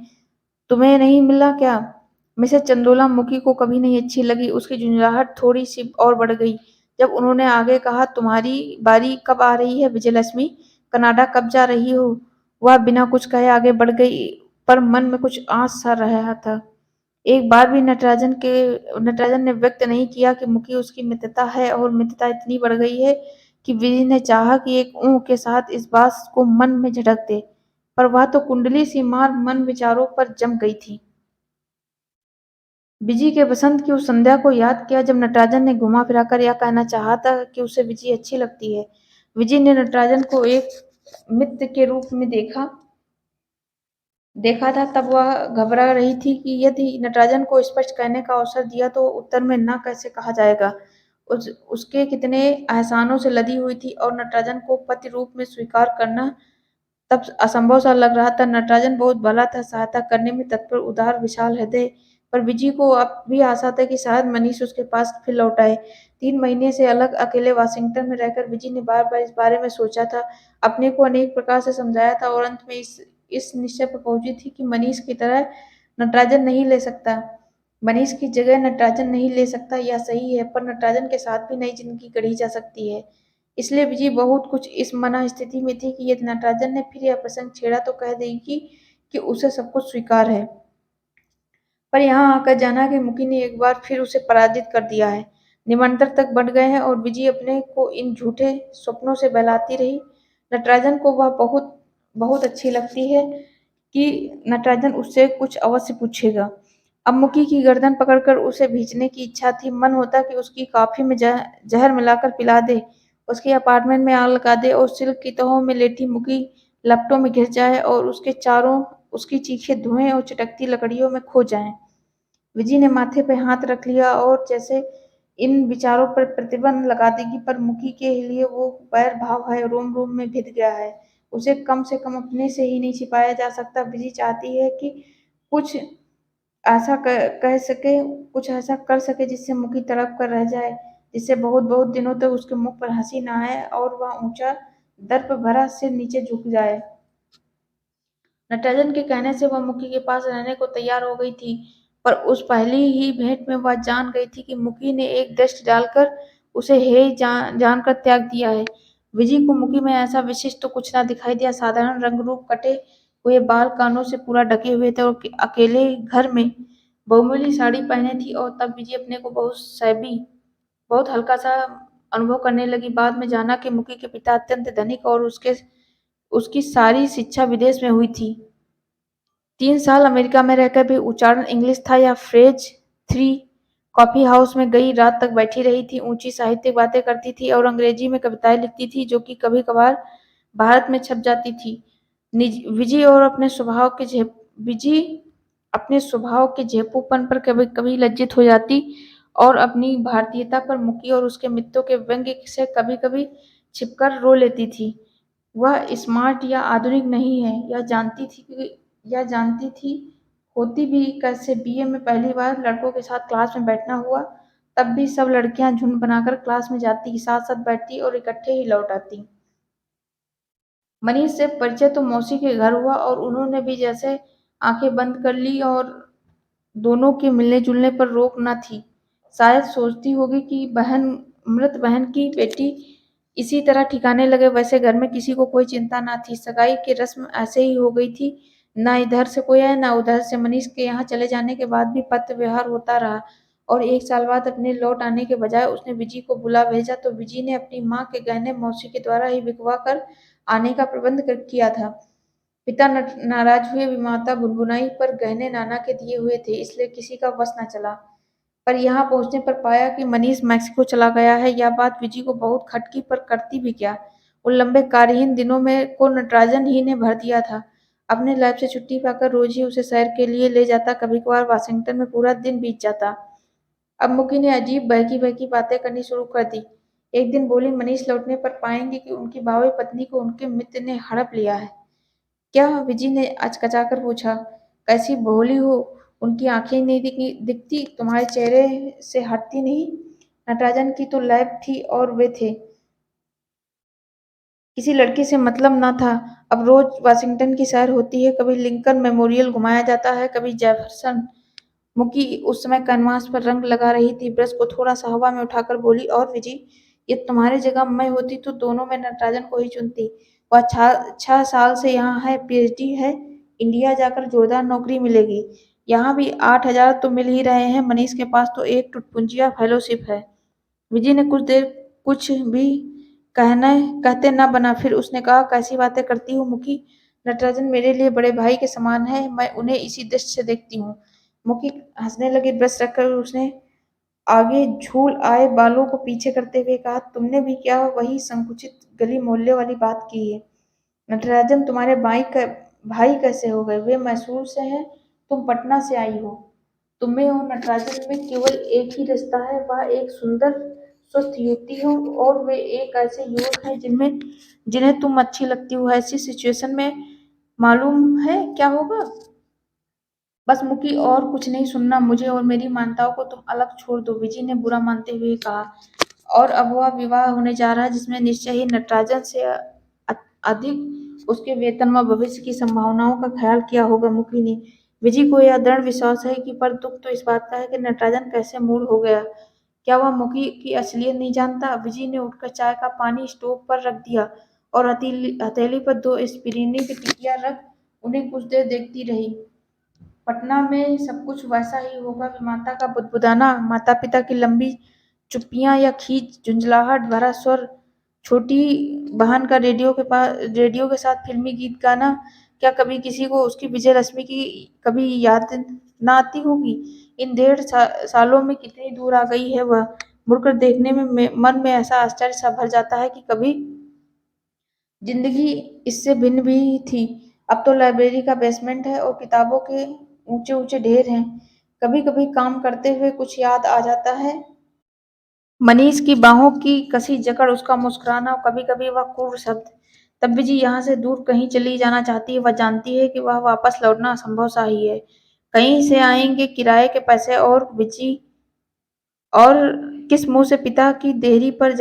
तुम्हें नहीं मिला क्या? मिसेज चंदोला मुकी को कभी नहीं अच्छी लगी। उसकी झुंझलाहट थोड़ी सी और बढ़ गई जब उन्होंने आगे कहा, तुम्हारी बारी कब आ रही है विजयलक्ष्मी? कनाडा कब जा रही हो? वह बिना कुछ कहे आगे बढ़ गई, पर मन में कुछ आंच सा रहा था। एक बार भी नटराजन ने व्यक्त नहीं किया कि मुकी उसकी मित्रता है और मित्रता इतनी बढ़ गई है कि विजय ने चाहा कि एक ऊँ के साथ इस बात को मन में झटक दे, पर वह तो कुंडली सी मार मन विचारों पर जम गई थी। विजी के बसंत की उस संध्या को याद किया जब नटराजन ने घुमा फिराकर यह कहना चाहा था कि उसे विजी अच्छी लगती है। विजी ने नटराजन को एक मित्र के रूप में देखा था। तब वह घबरा रही थी कि यदि नटराजन को स्पष्ट कहने का अवसर दिया तो उत्तर में न कैसे कहा जाएगा। उसके कितने एहसानों से लदी हुई थी और नटराजन को पति रूप में स्वीकार करना तब असंभव सा लग रहा था। नटराजन बहुत भला था, सहायता करने में तत्पर, उदार, विशाल हृदय। पर विजय को अब भी आशा था कि शायद मनीष उसके पास फिर लौट आए। 3 महीने से अलग अकेले वाशिंगटन में रहकर विजय ने बार बार इस बारे में सोचा था, अपने को अनेक प्रकार से समझाया था और अंत में इस निश्चय पर पहुंची थी कि मनीष की तरह नटराजन नहीं ले सकता। मनीष की जगह नटराजन नहीं ले सकता, यह सही है, पर नटराजन के साथ भी नई जिंदगी गढ़ी जा सकती है। इसलिए विजय बहुत कुछ इस मना स्थिति में थी कि यदि नटराजन ने फिर यह प्रसंग छेड़ा तो कह देगी कि उसे सब कुछ स्वीकार है। पर यहाँ आकर जाना कि मुकी ने एक बार फिर उसे पराजित कर दिया है। निमंत्रण तक बढ़ गए हैं और विजय अपने को इन झूठे स्वप्नों से बहलाती रही। नटराजन को वह बहुत बहुत अच्छी लगती है कि नटराजन उससे कुछ अवश्य पूछेगा। अब मुकी की गर्दन पकड़कर उसे भेजने की इच्छा थी। मन होता कि उसकी कॉफी में जहर मिलाकर पिला दे, उसके अपार्टमेंट में आग लगा दे और सिल्क की तहों में लेटी मुकी लपटों में घिर जाए और उसके चारों उसकी चीखें धुएं और चिटकती लकड़ियों में खो जाएं। विजय ने माथे पर हाथ रख लिया और जैसे इन विचारों पर प्रतिबंध लगा देगी, पर मुकी के लिए वो वैर भाव है, रोम रोम में भिद गया है। उसे कम से कम अपने से ही नहीं छिपाया जा सकता। विजय चाहती है कि कुछ ऐसा कह सके, कुछ ऐसा कर सके जिससे मुकी तड़प कर रह जाए, जिससे बहुत बहुत दिनों तक उसके मुख पर हंसी न आए और वह ऊंचा दर्प भरा सिर नीचे झुक जाए। नटराजन के कहने से वह मुकी के पास रहने को तैयार हो गई थी, पर उस पहली ही भेंट में वह जान गई थी कि मुकी ने एक दृष्टि डालकर उसे हे जानकर त्याग दिया है। विजय को मुकी में ऐसा विशिष्ट तो कुछ ना दिखाई दिया। साधारण रंग रूप, कटे हुए बाल कानों से पूरा ढके हुए थे और अकेले घर में बहुमूल्य साड़ी पहने थी। और तब विजय अपने को बहुत सैबी, बहुत हल्का सा अनुभव करने लगी। बाद में जाना कि मुकी के पिता अत्यंत धनिक और उसकी सारी शिक्षा विदेश में हुई थी। 3 साल अमेरिका में रहकर भी उच्चारण इंग्लिश था या फ्रेज थ्री। कॉफी हाउस में गई रात तक बैठी रही थी, ऊंची साहित्यिक बातें करती थी और अंग्रेजी में कविताएं लिखती थी जो कि कभी कभार भारत में छप जाती थी। विजय अपने स्वभाव के झेपूपन पर कभी कभी लज्जित हो जाती और अपनी भारतीयता पर मुकी और उसके मित्रों के व्यंग्य से कभी कभी छिपकर रो लेती थी। वह स्मार्ट या आधुनिक नहीं है, यह जानती थी। होती भी कैसे, बीए में पहली बार लड़कों के साथ क्लास में बैठना हुआ, तब भी सब लड़कियां झुंड बनाकर क्लास में जाती, साथ साथ बैठती और इकट्ठे ही लौट आती। मनीष से परिचय तो मौसी के घर हुआ और उन्होंने भी जैसे आंखें बंद कर ली और दोनों के मिलने जुलने पर रोक न थी। शायद सोचती होगी कि मृत बहन की बेटी इसी तरह ठिकाने लगे। वैसे घर में किसी को कोई चिंता न थी। सगाई की रस्म ऐसे ही हो गई थी, न इधर से कोई आया न उधर से। मनीष के यहाँ चले जाने के बाद भी पत्र व्यवहार होता रहा और 1 साल बाद अपने लौट आने के बजाय उसने विजय को बुला भेजा तो विजय ने अपनी माँ के गहने मौसी के द्वारा ही बिकवा कर आने का प्रबंध किया था। पिता नाराज हुए, विमाता बुनबुनाई, पर गहने नाना के दिए हुए थे, इसलिए किसी का वश न चला। पर यहाँ पहुंचने पर पाया कि मनीष मैक्सिको चला गया है। यह बात विजय को बहुत खटकी, पर करती भी क्या। उन लंबे कार्यहीन दिनों में को नटराजन ही ने भर दिया था। अपने लैब से छुट्टी पाकर रोज ही उसे सैर के लिए ले जाता, कभी कभार वाशिंगटन में पूरा दिन बीत जाता। अब मुकी ने अजीब बहकी बहकी बातें करनी शुरू कर दी। एक दिन बोली, मनीष लौटने पर पाएंगे कि उनकी भावी पत्नी को उनके मित्र ने हड़प लिया है। क्या? विजय ने अचकचाकर पूछा। कैसी भोली हो, उनकी आंखें नहीं दिखती, तुम्हारे चेहरे से हटती नहीं। नटराजन की तो लैब थी और वे थे, किसी लड़की से मतलब ना था। अब रोज वाशिंगटन की सैर होती है, कभी लिंकन मेमोरियल घुमाया जाता है, कभी जेफरसन। मुकी उस समय कैनवास पर रंग लगा रही थी। ब्रश को थोड़ा सा हवा में उठाकर बोली, और विजय, ये तुम्हारी जगह मैं होती तो दोनों में नटराजन को ही चुनती। वह 6 साल से यहाँ है, पीएचडी है, इंडिया जाकर जोरदार नौकरी मिलेगी। यहाँ भी 8,000 तो मिल ही रहे हैं, मनीष के पास तो एक टुटपुंजिया फेलोशिप है। विजय ने कुछ देर कुछ भी कहते न बना। फिर उसने कहा, कैसी बातें करती हूँ मुकी। नटराजन मेरे लिए बड़े भाई के समान है, मैं उन्हें इसी दृष्टि से देखती हूँ। मुकी हंसने लगी। ब्रश रखकर उसने आगे झूल आए बालों को पीछे करते हुए कहा, तुमने भी क्या वही संकुचित गली मोहल्ले वाली बात की है? नटराजन, तुम्हारे भाई कैसे हो गए? वे मैसूर से हैं, तुम पटना से आई हो। तुम्हें और नटराजन में केवल एक ही रिश्ता है, वह एक सुंदर स्वस्थ युवती हो और वे एक ऐसे युवक हैं जिन्हें तुम अच्छी लगती हो। ऐसी सिचुएशन में मालूम है क्या होगा? बस मुकी, और कुछ नहीं सुनना। मुझे और मेरी मान्यताओं को तुम अलग छोड़ दो, विजय ने बुरा मानते हुए कहा। और अब वह विवाह होने जा रहा है जिसमें निश्चय ही नटराजन से अधिक उसके वेतन व भविष्य की संभावनाओं का ख्याल किया होगा मुकी ने। विजय को यह दृढ़ विश्वास है कि, पर दुख तो इस बात का है कि नटराजन कैसे मूड हो गया। क्या वह मुकी की असलियत नहीं जानता? विजय ने उठकर चाय का पानी स्टोव पर रख दिया और हथेली पर 2 एस्पिरिनी की टिकिया रख उन्हें कुछ देर देखती रही। पटना में सब कुछ वैसा ही होगा। विमाता का बुदबुदाना, माता पिता की लंबी चुप्पियां या खींच झुंझलाहट भरा स्वर, छोटी बहन का रेडियो के साथ फिल्मी गीत गाना। क्या कभी किसी को उसकी विजय रश्मि की कभी याद न आती होगी? इन सालों में कितनी दूर आ गई है वह। मुड़कर देखने में मन में ऐसा आश्चर्य सा भर जाता है कि कभी जिंदगी इससे भिन्न भी थी। अब तो लाइब्रेरी का बेसमेंट है और किताबों के ऊंचे ऊंचे ढेर हैं। कभी कभी काम करते हुए कुछ याद आ जाता है, मनीष की बाहों की कसी जकड़, उसका मुस्कुराना और कभी कभी वह क्रूर शब्द। तब भी जी यहाँ से दूर कहीं चली जाना चाहती है। वह जानती है कि वह वापस लौटना असंभव सा ही है। कहीं से आएंगे किराए के पैसे, और किस मुंह से पिता की देहरी पर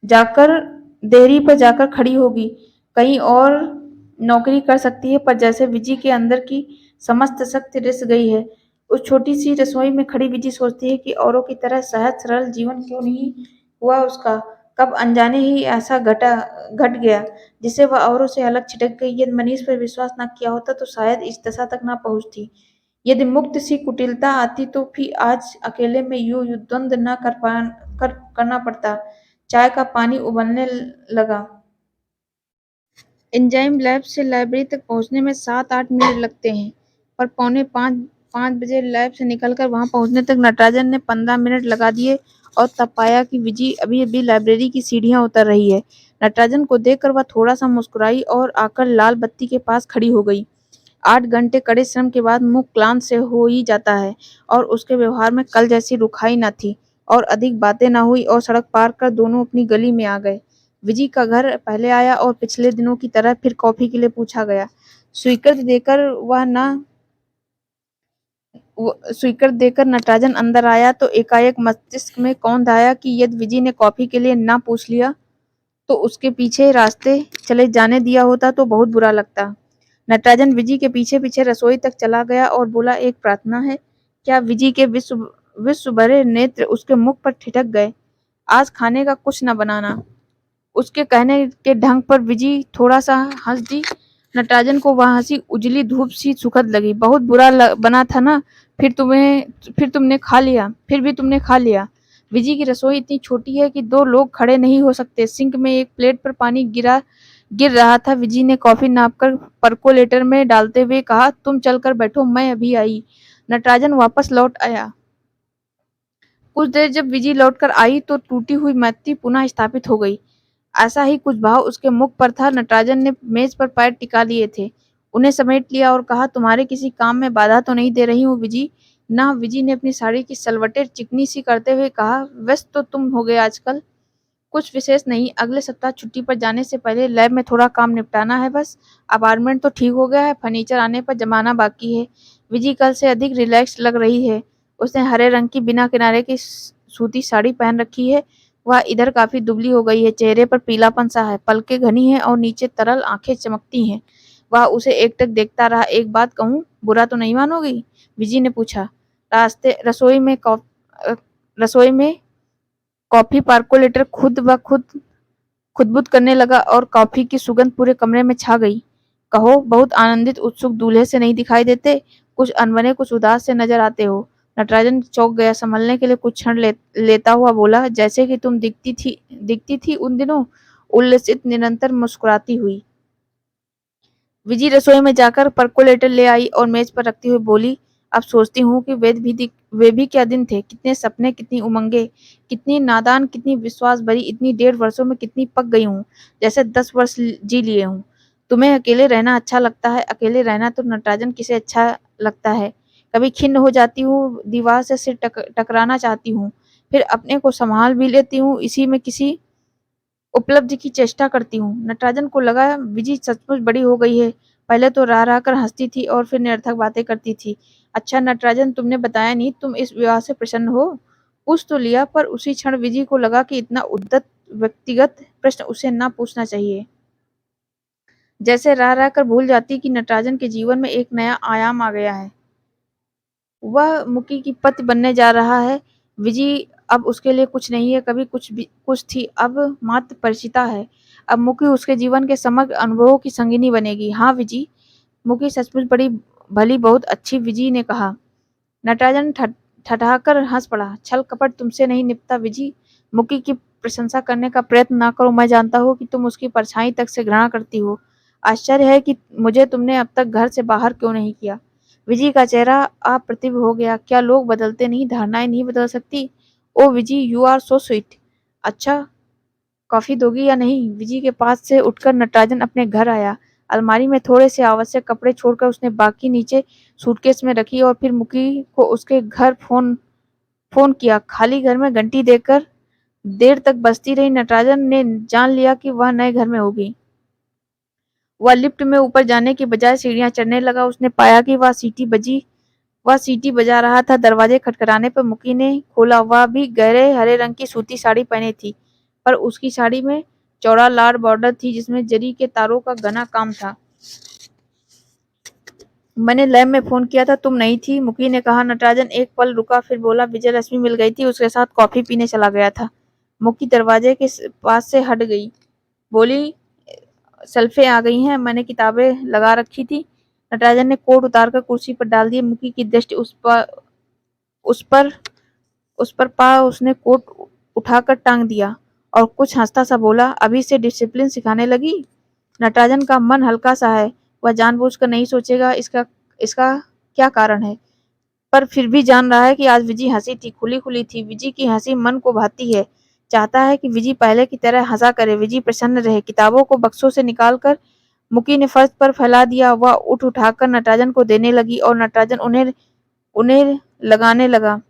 जाकर देहरी पर जाकर खड़ी होगी। कहीं और नौकरी कर सकती है, पर जैसे विजी के अंदर की समस्त शक्ति रिस गई है। उस छोटी सी रसोई में खड़ी विजी सोचती है कि औरों की तरह सहज सरल जीवन क्यों नहीं हुआ उसका। कब अनजाने ही ऐसा घट गया जिससे वह औरों से अलग छिटक गई। यदि मनीष पर विश्वास न किया होता तो शायद इस दशा तक न पहुंचती। यदि मुक्त सी कुटिलता आती तो भी आज अकेले में यूं युद्धंध न करना पड़ता। चाय का पानी उबलने लगा। एंजाइम लैब से लाइब्रेरी तक पहुंचने में 7-8 मिनट लगते हैं, पर पौने 5 बजे लैब से निकलकर वहां पहुंचने तक नटराजन ने 15 मिनट लगा दिए और तब पाया कि विजी अभी अभी लाइब्रेरी की सीढ़ियां उतर रही है। नटराजन को देखकर वह थोड़ा सा मुस्कुराई और आकर लाल बत्ती के पास खड़ी हो गई। 8 घंटे कड़े श्रम के बाद मुंह क्लांत से हो ही जाता है, और उसके व्यवहार में कल जैसी रुखाई न थी और अधिक बातें न हुई, और सड़क पार कर दोनों अपनी गली में आ गए। विजी का घर पहले आया और पिछले दिनों की तरह फिर कॉफी के लिए पूछा गया। स्वीकृति देकर वह न स्वीकृति देकर नटराजन अंदर आया तो एकाएक मस्तिष्क में कौंध आया कि यदि विजी ने कॉफी के लिए न पूछ लिया तो उसके पीछे रास्ते चले जाने दिया होता तो बहुत बुरा लगता। नटराजन विजी के पीछे पीछे रसोई तक चला गया और बोला, एक प्रार्थना है। क्या विजी के विश्व भरे नेत्र उसके मुख पर ठिठक गए। आज खाने का कुछ न बनाना। उसके कहने के ढंग पर विजी थोड़ा सा हंस दी। नटराजन को वह हंसी उजली धूप सी सुखद लगी। बहुत बना था ना? फिर भी तुमने खा लिया। विजी की रसोई इतनी छोटी है कि 2 लोग खड़े नहीं हो सकते। सिंक में एक प्लेट पर पानी गिर रहा था। विजी ने कॉफी नापकर परकोलेटर में डालते हुए कहा, तुम चलकर बैठो, मैं अभी आई। नटराजन वापस लौट आया। कुछ देर जब विजी लौटकर आई तो टूटी हुई मैत्री पुनः स्थापित हो गई। ऐसा ही कुछ भाव उसके मुख पर था। नटराजन ने मेज पर पैर टिका लिए थे, उन्हें समेट लिया और कहा, तुम्हारे किसी काम में बाधा तो नहीं दे रही हूँ विजी? ना। विजी ने अपनी साड़ी की सलवटें चिकनी सी करते हुए कहा, व्यस्त तो तुम हो गए आजकल। कुछ विशेष नहीं, अगले सप्ताह छुट्टी पर जाने से पहले लैब में थोड़ा काम निपटाना है बस। अपार्टमेंट तो ठीक हो गया है, फर्नीचर आने पर जमाना बाकी है। विजी कल से अधिक रिलैक्स लग रही है। उसने हरे रंग की बिना किनारे की सूती साड़ी पहन रखी है। वह इधर काफी दुबली हो गई है, चेहरे पर पीलापन सा है, पलकें घनी हैं और नीचे तरल आंखें चमकती हैं। वह उसे एकटक देखता रहा। एक बात कहूँ, बुरा तो नहीं मानोगी? विजी ने पूछा। रसोई में कॉफी पार्कोलेटर खुदबुद करने लगा और कॉफी की सुगंध पूरे कमरे में छा गई। कहो, बहुत आनंदित उत्सुक दूल्हे से नहीं दिखाई देते? कुछ अनबने, कुछ उदास से नजर आते हो। नटराजन चौंक गया। संभलने के लिए कुछ क्षण लेता हुआ बोला, जैसे कि तुम दिखती थी उन दिनों, उल्लसित, निरंतर मुस्कुराती हुई। विजी रसोई में जाकर परकोलेटर ले आई और मेज पर रखती हुई बोली, अब सोचती हूँ कि वे भी क्या दिन थे, कितने सपने, कितनी उमंगे, कितनी नादान, कितनी विश्वास भरी, इतनी 1.5 वर्षों में कितनी पक गई हूँ, जैसे 10 वर्ष जी लिए हूँ। तुम्हें अकेले रहना अच्छा लगता है, अकेले रहना तो नटराजन किसे अच्छा लगता है। कभी खिन्न हो जाती हूँ, दीवार से सिर टकराना चाहती हूँ, फिर अपने को संभाल भी लेती हूँ, इसी में किसी उपलब्धि की चेष्टा करती हूँ। नटराजन को लगा विजी सचमुच बड़ी हो गई है। पहले तो रह कर हंसती थी और फिर निरर्थक बातें करती थी। अच्छा नटराजन, तुमने बताया नहीं तुम इस विवाह से प्रसन्न हो? पूछ तो लिया, पर उसी क्षण विजी को लगा कि इतना उद्धत व्यक्तिगत प्रश्न उसे ना पूछना चाहिए। जैसे रह कर भूल जाती कि नटराजन के जीवन में एक नया आयाम आ गया है। वह मुकी की पति बनने जा रहा है। विजी अब उसके लिए कुछ नहीं है, कभी कुछ थी, अब मात्र परिचिता है। अब मुकी उसके जीवन के समग्र अनुभवों की संगिनी बनेगी। हाँ विजी, मुकी सचमुच बड़ी भली, बहुत अच्छी, विजी ने कहा। नटराजन ठठाकर हंस पड़ा। छल कपट तुमसे नहीं निपटा विजी। मुकी की प्रशंसा करने का प्रयत्न ना करो, मैं जानता हूँ कि तुम उसकी परछाई तक से घृणा करती हो। आश्चर्य है कि मुझे तुमने अब तक घर से बाहर क्यों नहीं किया। विजी का चेहरा अप्रतिभ हो गया। क्या लोग बदलते नहीं, धारणाएं नहीं बदल सकती? ओ विजी, यू आर सो स्वीट। अच्छा, कॉफी दोगी या नहीं? विजी के पास से उठकर नटराजन अपने घर आया। अलमारी में थोड़े से आवश्यक कपड़े छोड़कर उसने बाकी नीचे सूटकेस में रखी और फिर मुकी को उसके घर फोन फोन किया। खाली घर में घंटी देकर देर तक बजती रही। नटराजन ने जान लिया कि वह नए घर में होगी। वह लिफ्ट में ऊपर जाने की बजाय सीढ़ियां चढ़ने लगा। उसने पाया कि वह सीटी बजा रहा था। दरवाजे खटखटाने पर मुकी ने खोला। वह भी गहरे हरे रंग की सूती साड़ी पहनी थी, पर उसकी साड़ी में चौड़ा लाल बॉर्डर थी जिसमें जरी के तारों का घना काम था। मैंने लैब में फोन किया था, तुम नहीं थी, मुकी ने कहा। नटराजन एक पल रुका, फिर बोला, विजय लक्ष्मी मिल गई थी, उसके साथ कॉफी पीने चला गया था। मुकी दरवाजे के पास से हट गई, बोली, सल्फे आ गई हैं, मैंने किताबें लगा रखी थी। नटराजन ने कोट उतारकर कुर्सी पर डाल दिया। मुकी की दृष्टि उस पर उस पर पा उसने कोट उठाकर टांग दिया और कुछ हंसता सा बोला, अभी से डिसिप्लिन सिखाने लगी? नटराजन का मन हल्का सा है। वह जानबूझकर नहीं सोचेगा इसका इसका क्या कारण है, पर फिर भी जान रहा है कि आज विजी हंसी थी, खुली खुली थी। विजी की हंसी मन को भाती है। चाहता है कि विजी पहले की तरह हंसा करे, विजी प्रसन्न रहे। किताबों को बक्सों से निकालकर मुकी ने फर्श पर फैला दिया। वह उठाकर नटराजन को देने लगी और नटराजन उन्हें उन्हें लगाने लगा।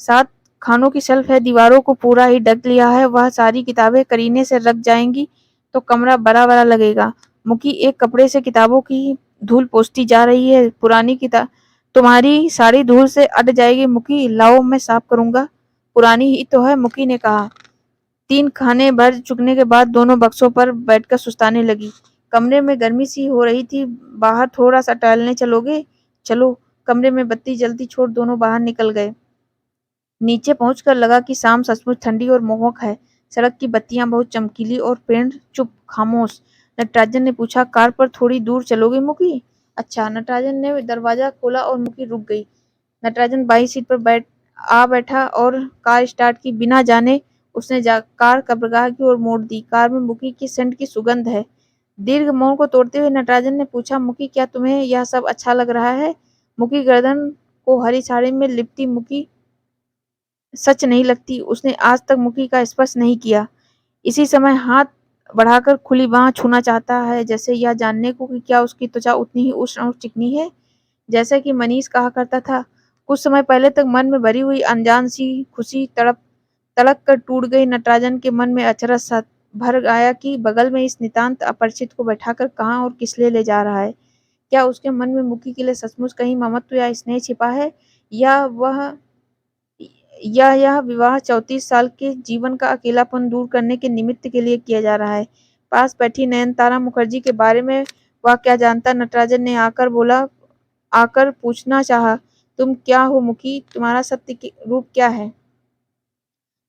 7 खानों की शेल्फ है, दीवारों को पूरा ही ढक लिया है। वह सारी किताबें करीने से रख जाएंगी तो कमरा बड़ा बड़ा लगेगा। मुकी एक कपड़े से किताबों की धूल पोंछती जा रही है। पुरानी किताब, तुम्हारी सारी धूल से अट जाएगी मुकी, लाओ मैं साफ करूंगा। पुरानी ही तो है, मुकी ने कहा। 3 खाने भर चुकने के बाद दोनों बक्सों पर बैठकर सुस्ताने लगी। कमरे में गर्मी सी हो रही थी। बाहर थोड़ा सा टहलने चलोगे? चलो। कमरे में बत्ती जलती छोड़ दोनों बाहर निकल गए। नीचे पहुंचकर लगा कि शाम सचमुच ठंडी और मोहक है। सड़क की बत्तियां बहुत चमकीली और पेड़ चुप खामोश। नटराजन ने पूछा, कार पर थोड़ी दूर चलोगे मुकी? अच्छा। नटराजन ने दरवाजा खोला और मुकी रुक गई। नटराजन बाई सीट पर बैठा और कार स्टार्ट की। बिना जाने उसने कार कब्रगाह की ओर मोड़ दी। कार में मुकी की सेंट की सुगंध है। दीर्घ मौन को तोड़ते हुए नटराजन ने पूछा, मुकी क्या तुम्हें यह सब अच्छा लग रहा है? मुकी गर्दन को हरी साड़ी में लिपटी मुकी सच नहीं लगती। उसने आज तक मुकी का स्पर्श नहीं किया। इसी समय हाथ बढ़ाकर खुली बांह छूना चाहता है, जैसे यह जानने को कि क्या उसकी त्वचा उतनी ही उष्ण और चिकनी है जैसा कि मनीष कहा करता था। कुछ समय पहले तक मन में भरी हुई अनजान सी खुशी तड़प कर टूट गई। नटराजन के मन में अचरज सा भर आया कि बगल में इस नितांत अपरिचित को बैठाकर कहाँ और किस लिए ले जा रहा है। क्या उसके मन में मुकी के लिए सचमुच कहीं ममत्व या स्नेह छिपा है, या यह विवाह 34 साल के जीवन का अकेलापन दूर करने के निमित्त के लिए किया जा रहा है? पास बैठी नयनतारा मुखर्जी के बारे में वह क्या जानता? नटराजन ने आकर पूछना चाहा, तुम क्या हो मुकी? तुम्हारा सत्य रूप क्या है?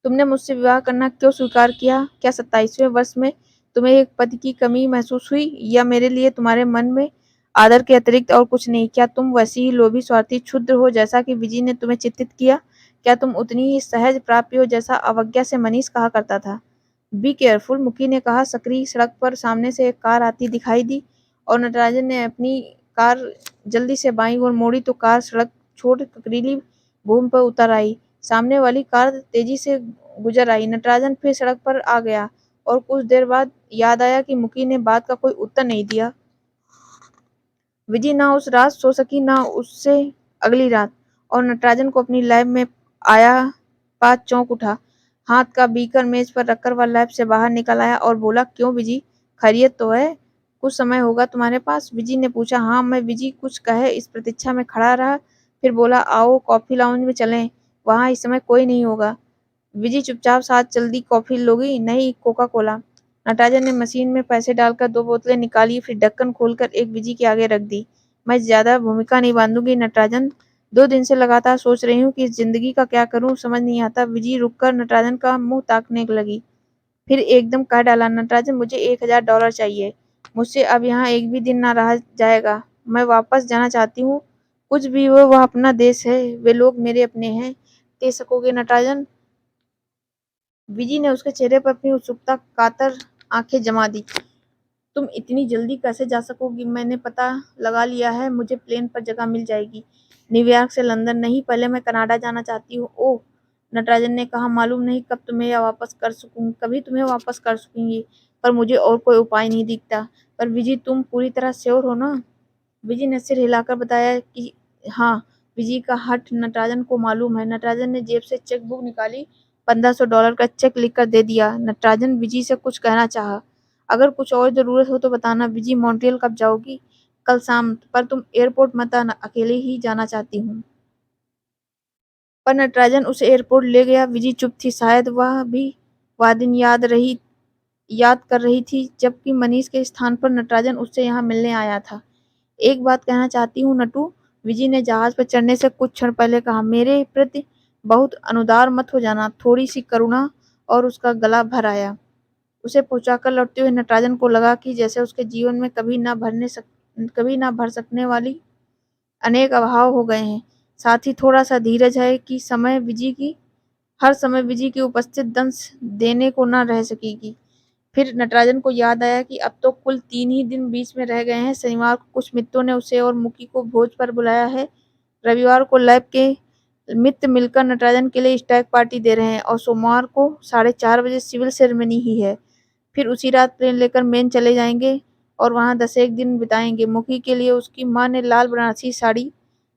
तुमने मुझसे विवाह करना क्यों स्वीकार किया? क्या 27वें वर्ष में तुम्हें एक पति की कमी महसूस हुई, या मेरे लिए तुम्हारे मन में आदर के अतिरिक्त और कुछ नहीं? क्या तुम वैसी ही लोभी, स्वार्थी, क्षुद्र हो जैसा कि विजी ने तुम्हें चित्रित किया? क्या तुम उतनी ही सहज प्राप्य हो जैसा अवज्ञा से मनीष कहा करता था? बी केयरफुल, मुकी ने कहा। सकरी सड़क पर सामने से एक कार आती दिखाई दी और नटराजन ने अपनी कार जल्दी से बाईं ओर मोड़ी तो कार सड़क छोड़ पथरीली भूमि पर उतर आई। सामने वाली कार तेजी से गुजर आई। नटराजन फिर सड़क पर आ गया और कुछ देर बाद याद आया कि मुकी ने बात का कोई उत्तर नहीं दिया। विजी ना उस रात सो सकी ना उससे अगली रात, और नटराजन को अपनी लैब में आया बात चौंक उठा। हाथ का बीकर मेज पर रखकर वह लैब से बाहर निकल आया और बोला, क्यों विजी, खैरियत तो है? कुछ समय होगा तुम्हारे पास? विजी ने पूछा। हाँ, मैं विजी कुछ कहे इस प्रतीक्षा में खड़ा रहा, फिर बोला, आओ कॉफी लाउंज में चलें, वहां इस समय कोई नहीं होगा। विजी चुपचाप, साथ जल्दी कॉफी लोगी? नहीं, कोका कोला। नटराजन ने मशीन में पैसे डालकर 2 बोतलें निकाली, फिर ढक्कन खोलकर एक विजी के आगे रख दी। मैं ज्यादा भूमिका नहीं बांधूंगी नटराजन, 2 दिन से लगातार सोच रही हूँ कि इस जिंदगी का क्या करूँ, समझ नहीं आता। विजी रुककर नटराजन का मुंह ताकने लगी, फिर एकदम कह डाला, नटराजन मुझे $1000 चाहिए। मुझसे अब यहाँ एक भी दिन ना रहा जाएगा। मैं वापस जाना चाहती हूँ। कुछ भी हो, वह अपना देश है, वे लोग मेरे अपने हैं। दे सकोगे नटराजन? विजी ने उसके चेहरे पर अपनी उत्सुकता कातर आंखें जमा दी। तुम इतनी जल्दी कैसे जा सकोगी? मैंने पता लगा लिया है, मुझे प्लेन पर जगह मिल जाएगी। न्यूयॉर्क से लंदन नहीं, पहले मैं कनाडा जाना चाहती हूँ। ओह, नटराजन ने कहा, मालूम नहीं कब तुम्हें यह वापस कर सकूंगी, कभी तुम्हें वापस कर सकूंगी, पर मुझे और कोई उपाय नहीं दिखता। पर विजी, तुम पूरी तरह श्योर हो ना? विजी ने सिर हिलाकर बताया कि हाँ। विजी का हठ नटराजन को मालूम है। नटराजन ने जेब से चेक बुक निकाली, $1500 का चेक लिखकर दे दिया। नटराजन विजी से कुछ कहना चाहा। अगर कुछ और जरूरत हो तो बताना। विजी, मॉन्ट्रियल कब जाओगी? कल शाम, पर तुम एयरपोर्ट मत आना, अकेले ही जाना चाहती हूँ। पर नटराजन उसे एयरपोर्ट ले गया। विजी चुप थी, शायद वह भी वह दिन याद कर रही थी जबकि मनीष के स्थान पर नटराजन उससे यहाँ मिलने आया था। एक बात कहना चाहती हूँ नटू, विजी ने जहाज पर चढ़ने से कुछ क्षण पहले कहा, मेरे प्रति बहुत अनुदार मत हो जाना। थोड़ी सी करुणा, और उसका गला भर आया। उसे पहुंचाकर लौटते हुए नटराजन को लगा कि जैसे उसके जीवन में कभी ना भर सकने वाली अनेक अभाव हो गए हैं। साथ ही थोड़ा सा धीरज है कि हर समय विजी की उपस्थित दंश देने को न रह सकेगी। फिर नटराजन को याद आया कि अब तो कुल 3 ही दिन बीच में रह गए हैं। शनिवार को कुछ मित्रों ने उसे और मुकी को भोज पर बुलाया है। रविवार को लैब के मित्र मिलकर नटराजन के लिए स्टैग पार्टी दे रहे हैं, और सोमवार को 4:30 बजे सिविल सेरेमनी ही है। फिर उसी रात प्लेन लेकर मेन चले जाएंगे और वहां 10 एक दिन बिताएंगे। मुखी के लिए उसकी माँ ने लाल बनारसी साड़ी,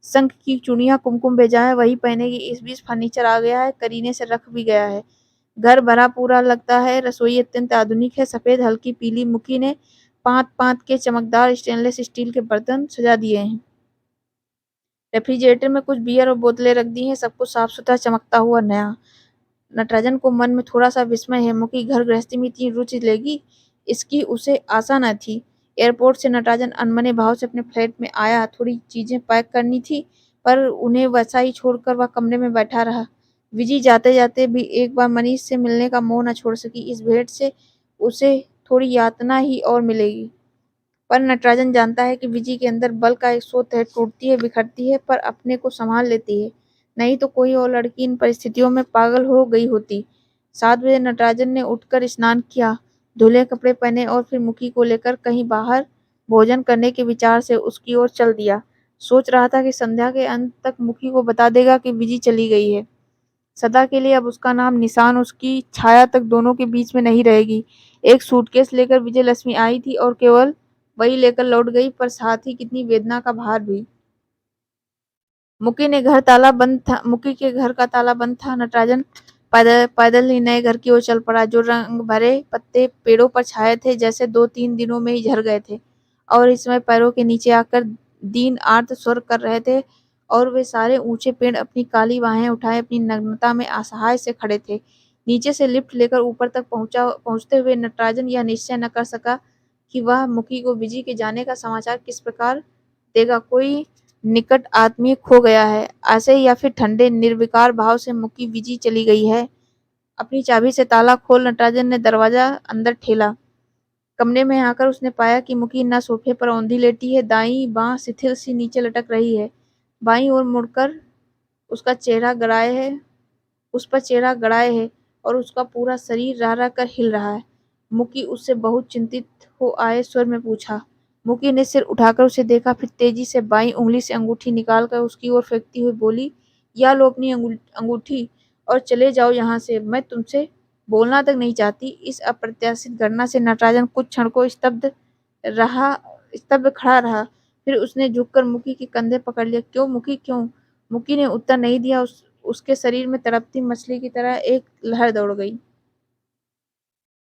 शंख की चूड़ियां, कुमकुम भेजा है, वही पहनेगी। इस बीच फर्नीचर आ गया है, करीने से रख भी गया है। घर भरा पूरा लगता है। रसोई अत्यंत आधुनिक है, सफेद हल्की पीली। मुखी ने पांत पांत के चमकदार स्टेनलेस स्टील के बर्तन सजा दिए हैं। रेफ्रिजरेटर में कुछ बियर और बोतलें रख दी हैं, सब कुछ साफ सुथरा, चमकता हुआ नया। नटराजन को मन में थोड़ा सा विस्मय है, मुकी घर गृहस्थी में इतनी रुचि लेगी, इसकी उसे आशा न थी। एयरपोर्ट से नटराजन अनमने भाव से अपने फ्लैट में आया। थोड़ी चीजें पैक करनी थी, पर उन्हें वैसा ही छोड़कर वह कमरे में बैठा रहा। विजी जाते जाते भी एक बार मनीष से मिलने का मोह न छोड़ सकी। इस भेंट से उसे थोड़ी यातना ही और मिलेगी। पर नटराजन जानता है कि विजी के अंदर बल का एक स्रोत है, टूटती है, बिखरती है, पर अपने को संभाल लेती है। नहीं तो कोई और लड़की इन परिस्थितियों में पागल हो गई होती। 7 बजे नटराजन ने उठकर स्नान किया, धुले कपड़े पहने और फिर मुखी को लेकर कहीं बाहर भोजन करने के विचार से उसकी ओर चल दिया। सोच रहा था कि संध्या के अंत तक मुखी को बता देगा कि विजी चली गई है। सदा के लिए अब उसका नाम निशान, उसकी छाया तक दोनों के बीच में नहीं रहेगी। एक सूटकेस लेकर विजय लक्ष्मी आई थी और केवल वही लेकर लौट गई, पर साथ ही कितनी वेदना का भार भी। मुकी के घर का ताला बंद था। नटराजन पैदल पैदल ही नए घर की ओर चल पड़ा, जो रंग भरे पत्ते पेड़ों पर छाए थे, जैसे 2-3 दिनों में ही झड़ गए थे और इस समय पैरों के नीचे आकर दीन आर्त स्वर कर रहे थे। और वे सारे ऊंचे पेड़ अपनी काली बाहें उठाए अपनी नग्नता में असहाय से खड़े थे। नीचे से लिफ्ट लेकर ऊपर तक पहुंचते हुए नटराजन यह निश्चय न कर सका कि वह मुकी को विजी के जाने का समाचार किस प्रकार देगा। कोई निकट आत्मीय खो गया है, ऐसे ही, या फिर ठंडे निर्विकार भाव से मुकी विजी चली गई है। अपनी चाबी से ताला खोल नटराजन ने दरवाजा अंदर ठेला। कमरे में आकर उसने पाया कि मुकी न सोफे पर औंधी लेटी है, दाईं बांह शिथिल सी नीचे लटक रही है, बाईं ओर मुड़कर उसका चेहरा गड़ाए है उस पर चेहरा गड़ाए है और उसका पूरा शरीर रह रह कर हिल रहा है। मुकी उससे बहुत चिंतित हो आए स्वर में पूछा, मुकी ने सिर उठाकर उसे देखा, फिर तेजी से बाईं उंगली से अंगूठी निकालकर उसकी ओर फेंकती हुई बोली, या लो अपनी अंगूठी और चले जाओ यहाँ से। मैं तुमसे बोलना तक नहीं चाहती। इस अप्रत्याशित घटना से नटराजन कुछ क्षण को स्तब्ध खड़ा रहा। फिर उसने झुककर मुकी के कंधे पकड़ लिया। क्यों मुकी, क्यों? मुकी ने उत्तर नहीं दिया। उसके शरीर में तड़पती मछली की तरह एक लहर दौड़ गई।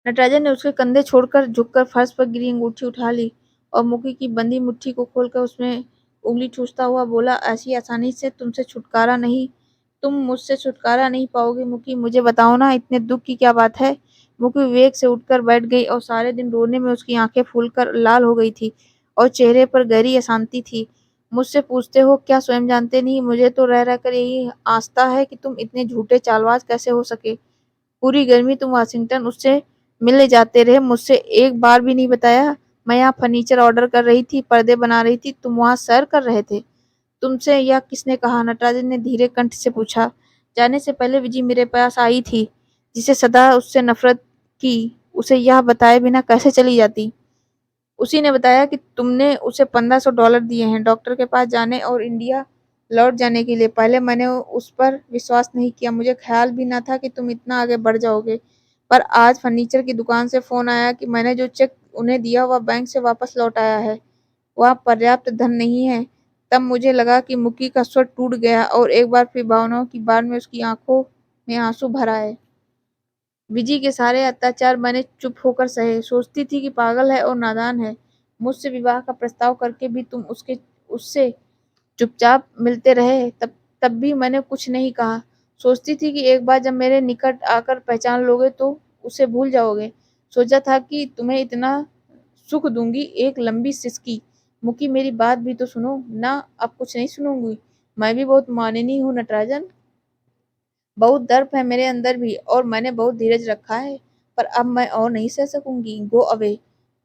नटराजन ने उसके कंधे छोड़कर झुककर फर्श पर गिरी अंगूठी उठा ली और मुकी की बंधी मुट्ठी को खोलकर उसमें उंगली ठूंसता हुआ बोला, ऐसी आसानी से तुम मुझसे छुटकारा नहीं पाओगे मुकी। मुझे बताओ ना, इतने दुख की क्या बात है? मुकी विवेक से उठकर बैठ गई और सारे दिन रोने में उसकी आंखें फूलकर लाल हो गई थी और चेहरे पर गहरी अशांति थी। मुझसे पूछते हो क्या? स्वयं जानते नहीं? मुझे तो रह रहकर यही आस्था है कि तुम इतने झूठे चालबाज कैसे हो सके। पूरी गर्मी तुम वाशिंगटन उससे मिलने जाते रहे, मुझसे एक बार भी नहीं बताया। मैं यहाँ फर्नीचर ऑर्डर कर रही थी, पर्दे बना रही थी, तुम वहाँ सैर कर रहे थे। तुमसे यह किसने कहा? नटराजन ने धीरे कंठ से पूछा। जाने से पहले विजय मेरे पास आई थी, जिसे सदा उससे नफरत की, उसे यह बताए बिना कैसे चली जाती? उसी ने बताया कि तुमने उसे $1500 दिए हैं डॉक्टर के पास जाने और इंडिया लौट जाने के लिए। पहले मैंने उस पर विश्वास नहीं किया, मुझे ख्याल भी ना था कि तुम इतना आगे बढ़ जाओगे। पर आज फर्नीचर की दुकान से फोन आया कि मैंने जो चेक उन्हें दिया वह बैंक से वापस लौट आया है, वह पर्याप्त धन नहीं है। तब मुझे लगा कि मुकी का स्वर टूट गया और एक बार फिर भावनाओं की बाढ़ में उसकी आंखों में आंसू भर आए। विजय के सारे अत्याचार मैंने चुप होकर सहे। सोचती थी कि पागल है और नादान है। मुझसे विवाह का प्रस्ताव करके भी तुम उससे चुपचाप मिलते रहे। तब भी मैंने कुछ नहीं कहा। सोचती थी कि एक बार जब मेरे निकट आकर पहचान लोगे तो उसे भूल जाओगे। सोचा था कि तुम्हें इतना सुख दूंगी। एक लंबी सिसकी। मुकी मेरी बात भी तो सुनो ना। अब कुछ नहीं सुनूंगी। मैं भी बहुत माननीय हूँ नटराजन। बहुत दर्प है मेरे अंदर भी और मैंने बहुत धीरज रखा है, पर अब मैं और नहीं सह सकूंगी। Go away.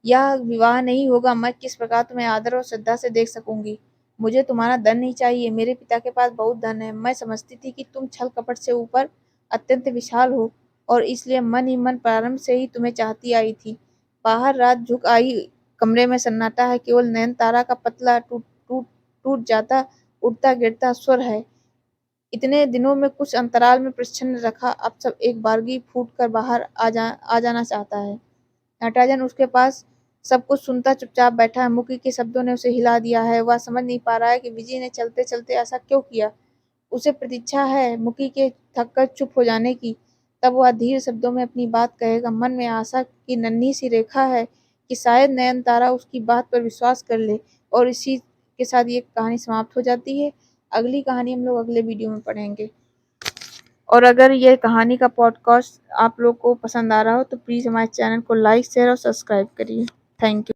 यह विवाह नहीं होगा। मैं किस प्रकार तुम्हें आदर और श्रद्धा से देख सकूंगी। मुझे तुम्हारा धन नहीं चाहिए। मेरे पिता के पास बहुत धन है। मैं समझती थी कि तुम छल कपट से ऊपर अत्यंत विशाल हो और इसलिए मन ही मन प्रारंभ से ही तुम्हें चाहती आई थी। बाहर रात झुक आई, कमरे में सन्नाटा है, केवल नयन तारा का पतला टूट टूट टूट जाता उड़ता गिरता स्वर है। इतने दिनों में कुछ अंतराल में प्रच्छन्न रखा, अब सब एक बारगी फूट कर बाहर आ जाना चाहता है। नटराजन उसके पास सब कुछ सुनता चुपचाप बैठा है। मुकी के शब्दों ने उसे हिला दिया है। वह समझ नहीं पा रहा है कि विजय ने चलते चलते ऐसा क्यों किया। उसे प्रतीक्षा है मुकी के थककर चुप हो जाने की। तब वह धीरे शब्दों में अपनी बात कहेगा। मन में आशा की नन्ही सी रेखा है कि शायद नयनतारा उसकी बात पर विश्वास कर ले। और इसी के साथ ये कहानी समाप्त हो जाती है। अगली कहानी हम लोग अगले वीडियो में पढ़ेंगे। और अगर ये कहानी का पॉडकास्ट आप लोग को पसंद आ रहा हो तो प्लीज़ हमारे चैनल को लाइक शेयर और सब्सक्राइब करिए। Thank you.